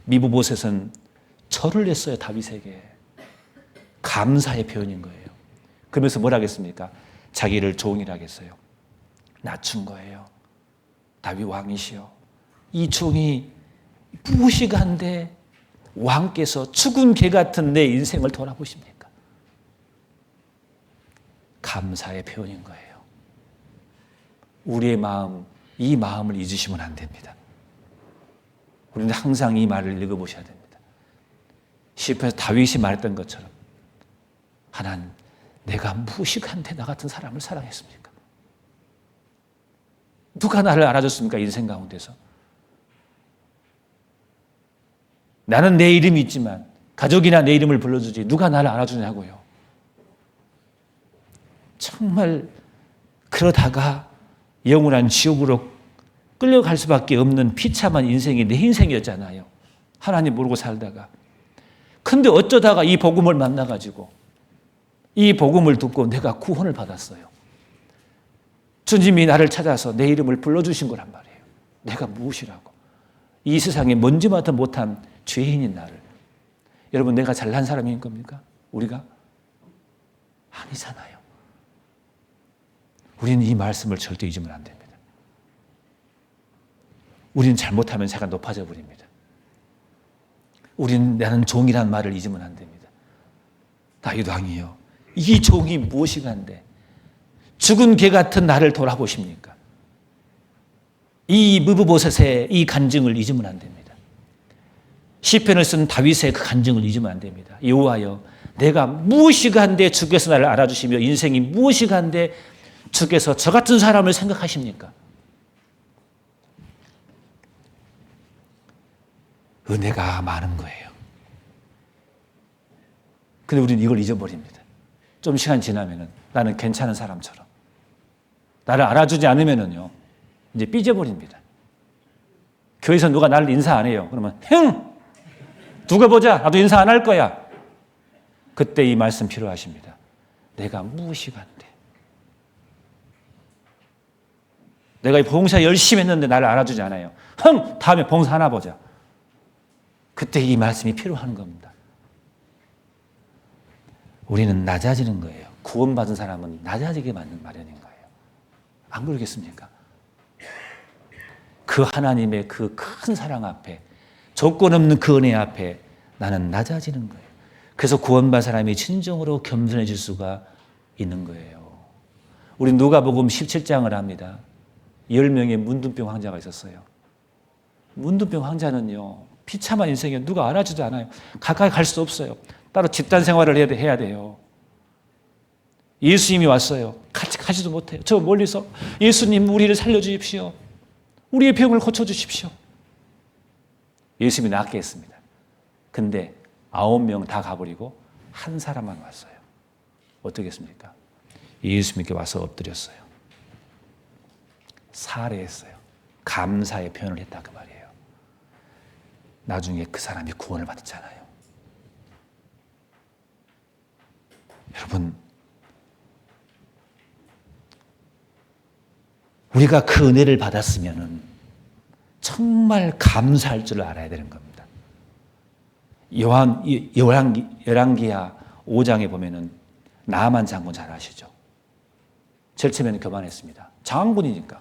미브보셋은 절을 했어요, 다윗에게. 감사의 표현인 거예요. 그러면서 뭘 하겠습니까? 자기를 종이라 하겠어요. 낮춘 거예요. 다윗 왕이시여. 이 종이 무엇이간데 왕께서 죽은 개 같은 내 인생을 돌아보십니까? 감사의 표현인 거예요. 우리의 마음, 이 마음을 잊으시면 안 됩니다. 우리는 항상 이 말을 읽어보셔야 됩니다. 시편에서 다윗이 말했던 것처럼 하나님, 내가 무식한데 나 같은 사람을 사랑했습니까? 누가 나를 알아줬습니까? 인생 가운데서. 나는 내 이름이 있지만 가족이나 내 이름을 불러주지 누가 나를 알아주냐고요. 정말 그러다가 영원한 지옥으로 끌려갈 수밖에 없는 비참한 인생이 내 인생이었잖아요. 하나님 모르고 살다가. 근데 어쩌다가 이 복음을 만나가지고 이 복음을 듣고 내가 구원을 받았어요. 주님이 나를 찾아서 내 이름을 불러주신 거란 말이에요. 내가 무엇이라고. 이 세상에 먼지마다 못한 죄인인 나를. 여러분, 내가 잘난 사람인 겁니까? 우리가? 아니잖아요. 우리는 이 말씀을 절대 잊으면 안 됩니다. 우리는 잘못하면 제가 높아져 버립니다. 우리는 나는 종이란 말을 잊으면 안 됩니다. 다윗 왕이요, 이 종이 무엇이간데 죽은 개 같은 나를 돌아보십니까? 이 미브보셋의 이 간증을 잊으면 안 됩니다. 시편을 쓴 다윗의 그 간증을 잊으면 안 됩니다. 여호와여, 내가 무엇이간데 주께서 나를 알아주시며 인생이 무엇이간데 주께서 저 같은 사람을 생각하십니까? 은혜가 많은 거예요. 근데 우리는 이걸 잊어버립니다. 좀 시간 지나면은 나는 괜찮은 사람처럼. 나를 알아주지 않으면은요, 이제 삐져버립니다. 교회에서 누가 나를 인사 안 해요. 그러면, 두고 보자. 나도 인사 안 할 거야. 그때 이 말씀 필요하십니다. 내가 무엇이간데? 내가 이 봉사 열심히 했는데 나를 알아주지 않아요. 다음에 봉사 하나 보자. 그때 이 말씀이 필요한 겁니다. 우리는 낮아지는 거예요. 구원받은 사람은 낮아지게 만든 마련인 거예요. 안 그러겠습니까? 그 하나님의 그 큰 사랑 앞에, 조건 없는 그 은혜 앞에 나는 낮아지는 거예요. 그래서 구원받은 사람이 진정으로 겸손해질 수가 있는 거예요. 우리 누가복음 17장을 합니다. 10명의 문둥병 환자가 있었어요. 문둥병 환자는요, 비참한 인생에 누가 알아주지 않아요. 가까이 갈 수 없어요. 따로 집단 생활을 해야 돼요. 예수님이 왔어요. 같이 가지도 못해요. 저 멀리서 예수님 우리를 살려주십시오. 우리의 병을 고쳐주십시오. 예수님이 낫게 했습니다. 근데 9명 다 가버리고 한 사람만 왔어요. 어떻게 했습니까? 예수님께 와서 엎드렸어요. 살해했어요. 감사의 표현을 했다 그 말이에요. 나중에 그 사람이 구원을 받았잖아요. 여러분, 우리가 그 은혜를 받았으면 정말 감사할 줄 알아야 되는 겁니다. 열왕기하 5장에 보면은 나만 장군 잘 아시죠? 제일 처음에는 교만했습니다. 장군이니까.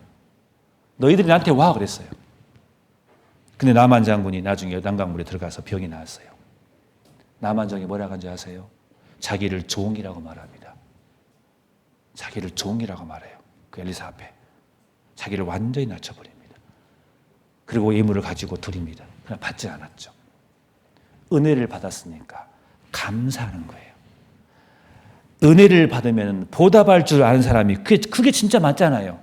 너희들이 나한테 와 그랬어요. 근데 나만 장군이 나중에 요단강물에 들어가서 병이 나았어요. 나만 장군이 뭐라고 한지 아세요? 자기를 종이라고 말합니다. 자기를 종이라고 말해요. 그 엘리사 앞에. 자기를 완전히 낮춰버립니다. 그리고 예물을 가지고 드립니다. 그러나 받지 않았죠. 은혜를 받았으니까 감사하는 거예요. 은혜를 받으면 보답할 줄 아는 사람이 그게 진짜 맞잖아요.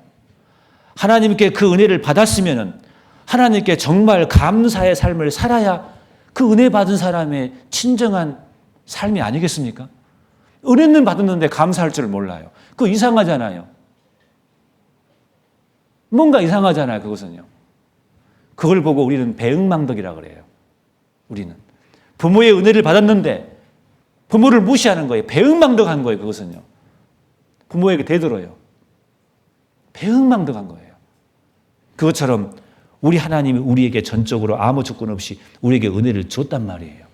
하나님께 그 은혜를 받았으면 하나님께 정말 감사의 삶을 살아야 그 은혜 받은 사람의 진정한 삶이 아니겠습니까? 은혜는 받았는데 감사할 줄 몰라요. 그거 이상하잖아요. 뭔가 이상하잖아요, 그것은요. 그걸 보고 우리는 배은망덕이라 그래요. 우리는. 부모의 은혜를 받았는데 부모를 무시하는 거예요. 배은망덕한 거예요, 그것은요. 부모에게 대들어요. 배은망덕한 거예요. 그것처럼 우리 하나님이 우리에게 전적으로 아무 조건 없이 우리에게 은혜를 줬단 말이에요.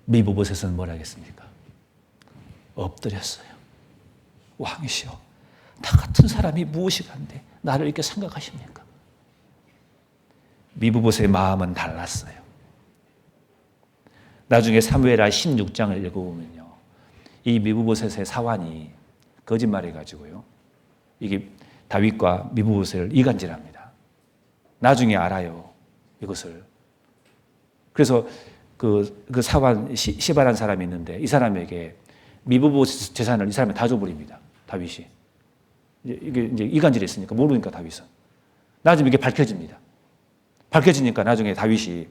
미보봇에서는 뭘 하겠습니까? 엎드렸어요. 왕이시여, 나 같은 사람이 무엇이간데 나를 이렇게 생각하십니까? 미보봇의 마음은 달랐어요. 나중에 사무엘하 16장을 읽어보면요, 이 미보봇의 사환이 거짓말해가지고요, 이게 다윗과 미보봇을 이간질합니다. 나중에 알아요, 이것을. 그래서 그 사환 시바라는 사람이 있는데 이 사람에게 미보봇 재산을 이 사람이 다 줘버립니다. 다윗이. 이게 이제 이간질했으니까 모르니까 다윗은. 나중에 이게 밝혀집니다. 밝혀지니까 나중에 다윗이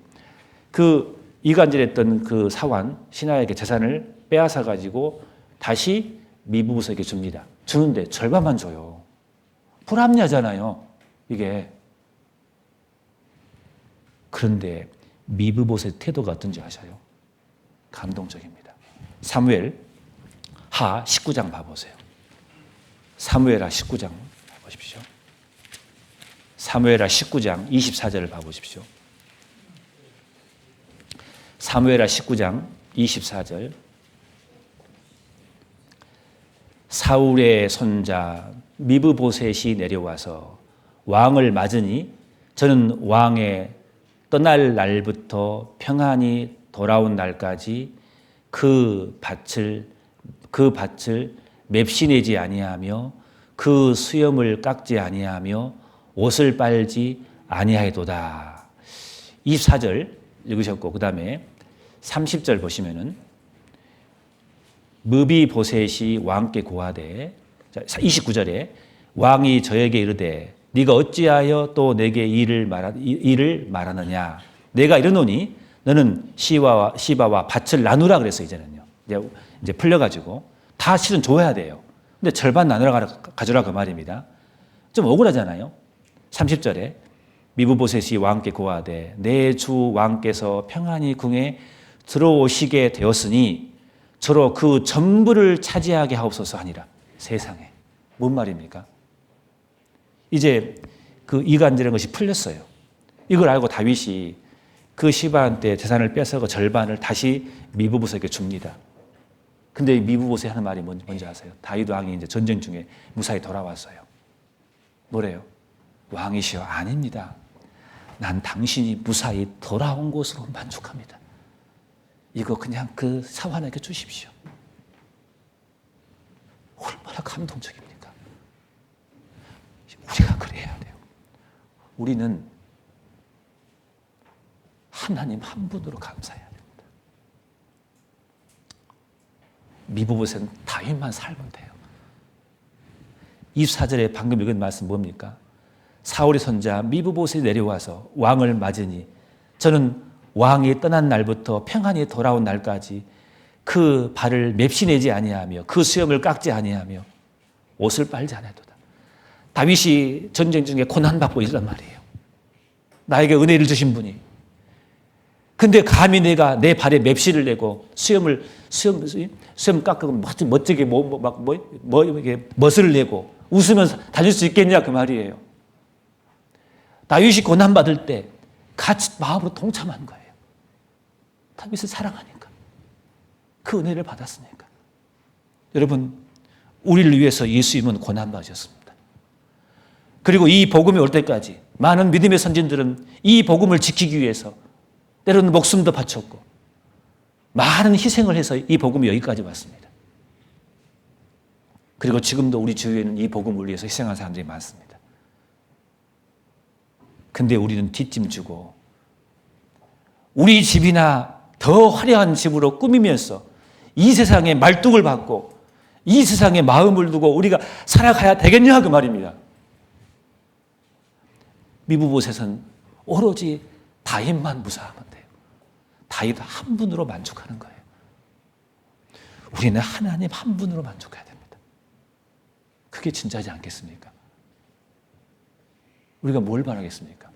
그 이간질했던 그 사환 신하에게 재산을 빼앗아 가지고 다시 미보봇에게 줍니다. 주는데 절반만 줘요. 불합리하잖아요, 이게. 그런데 미보봇의 태도가 어떤지 아셔요? 감동적입니다. 사무엘 하 19장 봐보세요. 사무엘하 19장 봐보십시오. 사무엘하 19장 24절을 봐보십시오. 사무엘하 19장 24절. 사울의 손자 미브보셋이 내려와서 왕을 맞으니 저는 왕의 떠날 날부터 평안히 돌아온 날까지 그 밭을 맵시내지 아니하며 그 수염을 깎지 아니하며 옷을 빨지 아니하였도다. 24절 읽으셨고 그 다음에 30절 보시면은 무비보셋이 왕께 고하되, 29절에 왕이 저에게 이르되 네가 어찌하여 또 내게 이를 말하느냐. 내가 이르노니 너는 시바와 밭을 나누라 그랬어요. 이제는요. 이제 풀려가지고 다 실은 줘야 돼요. 근데 절반 나누라 가져라 그 말입니다. 좀 억울하잖아요. 30절에 미브보셋이 왕께 고하되 내 주 왕께서 평안히 궁에 들어오시게 되었으니 저로 그 전부를 차지하게 하옵소서 하니라. 세상에. 뭔 말입니까? 이제 그 이간질한 것이 풀렸어요. 이걸 알고 다윗이 그 시바한 때 재산을 뺏어서 절반을 다시 미브보셋에게 줍니다. 근데 미브보셋이 하는 말이 뭔지 아세요? 다윗 왕이 이제 전쟁 중에 무사히 돌아왔어요. 뭐래요? 왕이시여, 아닙니다. 난 당신이 무사히 돌아온 것으로 만족합니다. 이거 그냥 그 사환에게 주십시오. 얼마나 감동적입니까? 우리가 그래야 돼요. 우리는 하나님 한 분으로 감사해야 됩니다. 미브보셋은 다윗만 살면 돼요. 24절에 방금 읽은 말씀 뭡니까? 사울의 손자 미브보셋이 내려와서 왕을 맞으니 저는 왕이 떠난 날부터 평안히 돌아온 날까지 그 발을 맵시내지 아니하며 그 수염을 깎지 아니하며 옷을 빨지 않아도다. 다윗이 전쟁 중에 고난받고 있단 말이에요. 나에게 은혜를 주신 분이. 근데 감히 내가 내 발에 맵시를 내고 수염 깎고 멋지게 멋을 내고 웃으면서 달릴 수 있겠냐 그 말이에요. 다윗이 고난받을 때 같이 마음으로 동참한 거예요. 다윗을 사랑하니까. 그 은혜를 받았으니까. 여러분, 우리를 위해서 예수님은 고난받으셨습니다. 그리고 이 복음이 올 때까지 많은 믿음의 선진들은 이 복음을 지키기 위해서 때로는 목숨도 바쳤고 많은 희생을 해서 이 복음이 여기까지 왔습니다. 그리고 지금도 우리 주위에는 이 복음을 위해서 희생한 사람들이 많습니다. 근데 우리는 뒷짐지고 우리 집이나 더 화려한 집으로 꾸미면서 이 세상에 말뚝을 받고 이 세상에 마음을 두고 우리가 살아가야 되겠냐 그 말입니다. 미브보셋은 오로지 다윗만 무사하면 돼요. 다윗 한 분으로 만족하는 거예요. 우리는 하나님 한 분으로 만족해야 됩니다. 그게 진짜지 않겠습니까? 우리가 뭘 바라겠습니까?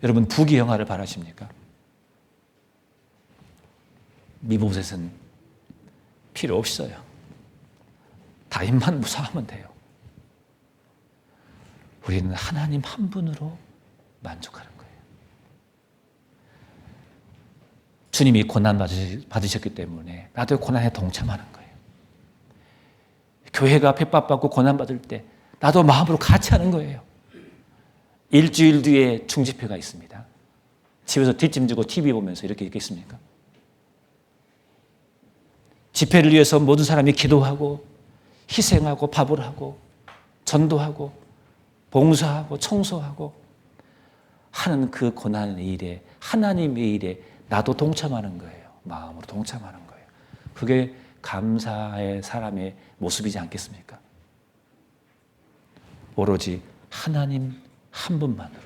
여러분, 부귀영화를 바라십니까? 미브보셋은 필요 없어요. 다윗만 무사하면 돼요. 우리는 하나님 한 분으로 만족하는 거예요. 주님이 고난 받으셨기 때문에 나도 고난에 동참하는 거예요. 교회가 핍박받고 고난받을 때 나도 마음으로 같이 하는 거예요. 일주일 뒤에 중집회가 있습니다. 집에서 뒷짐지고 TV 보면서 이렇게 있겠습니까? 집회를 위해서 모든 사람이 기도하고 희생하고 밥을 하고 전도하고 봉사하고 청소하고 하는 그 고난의 일에 하나님의 일에 나도 동참하는 거예요. 마음으로 동참하는 거예요. 그게 감사의 사람의 모습이지 않겠습니까? 오로지 하나님 한 분만으로.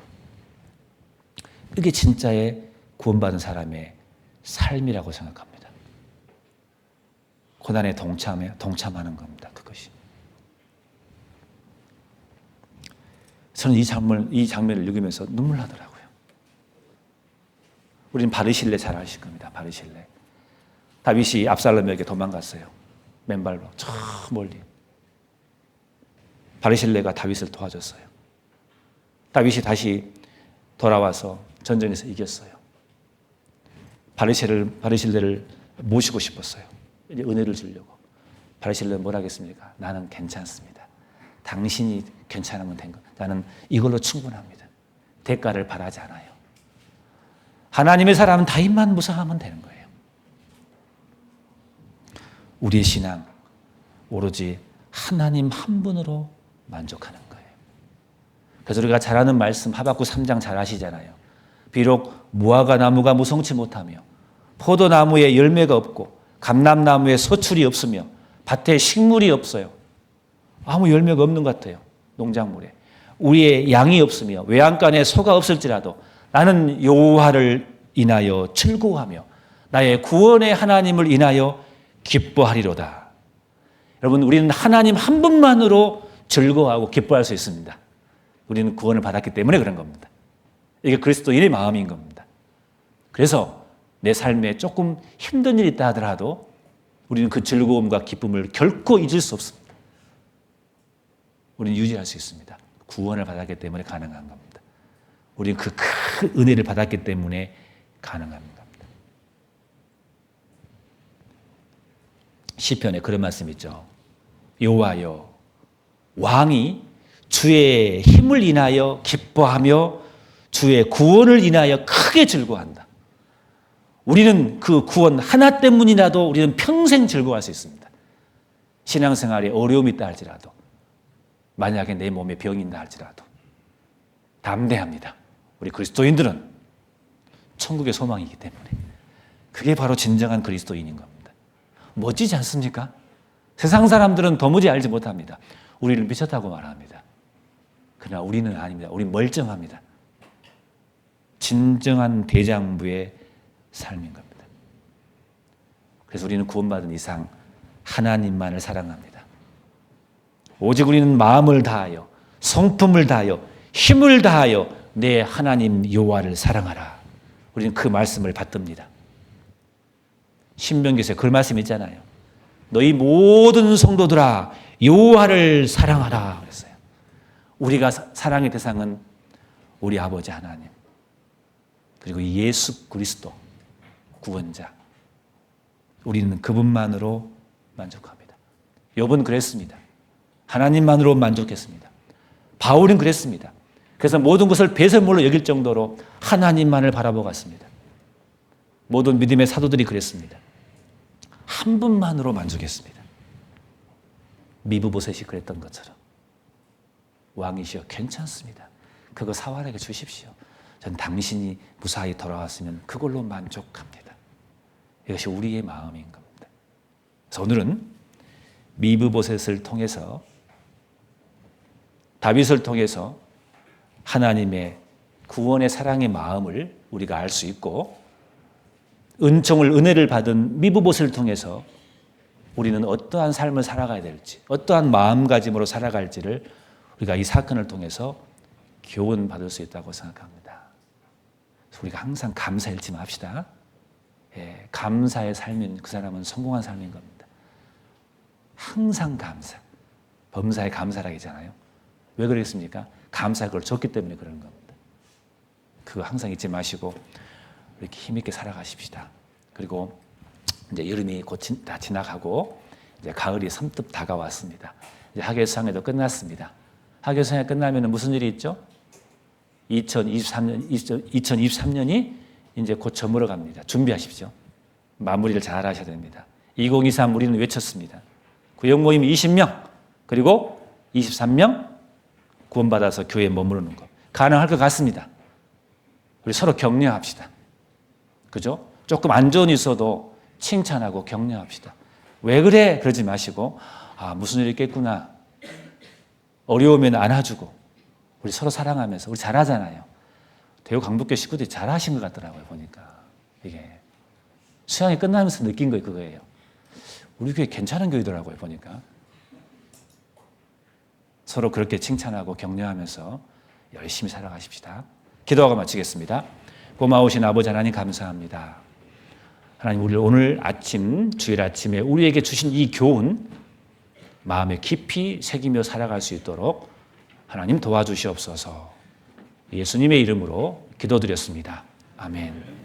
이게 진짜의 구원받은 사람의 삶이라고 생각합니다. 고난에 동참하는 겁니다. 그것이. 저는 이 장면을 읽으면서 눈물 나더라고요. 우리는 바르실레 잘 아실 겁니다. 바르실레. 다윗이 압살롬에게 도망갔어요. 맨발로 저 멀리. 바르실레가 다윗을 도와줬어요. 다윗이 다시 돌아와서 전쟁에서 이겼어요. 바르실레를 모시고 싶었어요. 이제 은혜를 주려고. 바르실레는 뭘 하겠습니까? 나는 괜찮습니다. 당신이 괜찮으면 된 것. 나는 이걸로 충분합니다. 대가를 바라지 않아요. 하나님의 사람은 다윗만 무사하면 되는 거예요. 우리의 신앙 오로지 하나님 한 분으로 만족하는 거예요. 그래서 우리가 잘 아는 말씀 하박국 3장 잘 아시잖아요. 비록 무화과 나무가 무성치 못하며 포도나무에 열매가 없고 감람나무에 소출이 없으며 밭에 식물이 없어요. 아무 열매가 없는 것 같아요. 농작물에. 우리의 양이 없으며 외양간에 소가 없을지라도 나는 여호와를 인하여 즐거워하며 나의 구원의 하나님을 인하여 기뻐하리로다. 여러분, 우리는 하나님 한 분만으로 즐거워하고 기뻐할 수 있습니다. 우리는 구원을 받았기 때문에 그런 겁니다. 이게 그리스도인의 마음인 겁니다. 그래서 내 삶에 조금 힘든 일이 있다 하더라도 우리는 그 즐거움과 기쁨을 결코 잊을 수 없습니다. 우리는 유지할 수 있습니다. 구원을 받았기 때문에 가능한 겁니다. 우리는 그 큰 은혜를 받았기 때문에 가능한 겁니다. 시편에 그런 말씀 있죠. 여호와여, 왕이 주의 힘을 인하여 기뻐하며 주의 구원을 인하여 크게 즐거워한다. 우리는 그 구원 하나 때문이라도 우리는 평생 즐거워할 수 있습니다. 신앙생활에 어려움이 있다 할지라도, 만약에 내 몸에 병이 있다 할지라도 담대합니다. 우리 그리스도인들은 천국의 소망이기 때문에 그게 바로 진정한 그리스도인인 겁니다. 멋지지 않습니까? 세상 사람들은 도무지 알지 못합니다. 우리를 미쳤다고 말합니다. 그러나 우리는 아닙니다. 우리는 멀쩡합니다. 진정한 대장부의 삶인 겁니다. 그래서 우리는 구원받은 이상 하나님만을 사랑합니다. 오직 우리는 마음을 다하여, 성품을 다하여, 힘을 다하여 내 하나님 여호와를 사랑하라. 우리는 그 말씀을 받듭니다. 신명기서에 그 말씀 있잖아요. 너희 모든 성도들아 여호와를 사랑하라 그랬어요. 우리가 사랑의 대상은 우리 아버지 하나님, 그리고 예수 그리스도 구원자. 우리는 그분만으로 만족합니다. 욥은 그랬습니다. 하나님만으로 만족했습니다. 바울은 그랬습니다. 그래서 모든 것을 배설물로 여길 정도로 하나님만을 바라보고 갔습니다. 모든 믿음의 사도들이 그랬습니다. 한 분만으로 만족했습니다. 미브보셋이 그랬던 것처럼 왕이시여 괜찮습니다. 그거 사환에게 주십시오. 전 당신이 무사히 돌아왔으면 그걸로 만족합니다. 이것이 우리의 마음인 겁니다. 그래서 오늘은 미브보셋을 통해서, 다윗을 통해서 하나님의 구원의 사랑의 마음을 우리가 알 수 있고, 은혜를 받은 미브보셋을 통해서 우리는 어떠한 삶을 살아가야 될지, 어떠한 마음가짐으로 살아갈지를 우리가 이 사건을 통해서 교훈받을 수 있다고 생각합니다. 우리가 항상 감사 잃지 맙시다. 예, 감사의 삶인 그 사람은 성공한 삶인 겁니다. 항상 감사. 범사에 감사라기잖아요. 왜 그러겠습니까? 감사가 그걸 줬기 때문에 그러는 겁니다. 그거 항상 잊지 마시고 이렇게 힘있게 살아가십시다. 그리고 이제 여름이 곧 다 지나가고 이제 가을이 섬뜩 다가왔습니다. 이제 학예수양회도 끝났습니다. 학예수양회 끝나면 무슨 일이 있죠? 2023년이 이제 곧 저물어 갑니다. 준비하십시오. 마무리를 잘 하셔야 됩니다. 2023 우리는 외쳤습니다. 구역 모임 20명, 그리고 23명 구원받아서 교회에 머무르는 것. 가능할 것 같습니다. 우리 서로 격려합시다. 그죠? 조금 안 좋은 일 있어도 칭찬하고 격려합시다. 왜 그래? 그러지 마시고, 아, 무슨 일이 있겠구나. 어려우면 안아주고, 우리 서로 사랑하면서, 우리 잘하잖아요. 대우 강북교 식구들이 잘하신 것 같더라고요, 보니까. 이게. 수양이 끝나면서 느낀 거 그거예요. 우리 교회 괜찮은 교회더라고요, 보니까. 서로 그렇게 칭찬하고 격려하면서 열심히 살아가십시다. 기도하고 마치겠습니다. 고마우신 아버지 하나님 감사합니다. 하나님, 우리 오늘 아침, 주일 아침에 우리에게 주신 이 교훈 마음에 깊이 새기며 살아갈 수 있도록 하나님 도와주시옵소서. 예수님의 이름으로 기도드렸습니다. 아멘.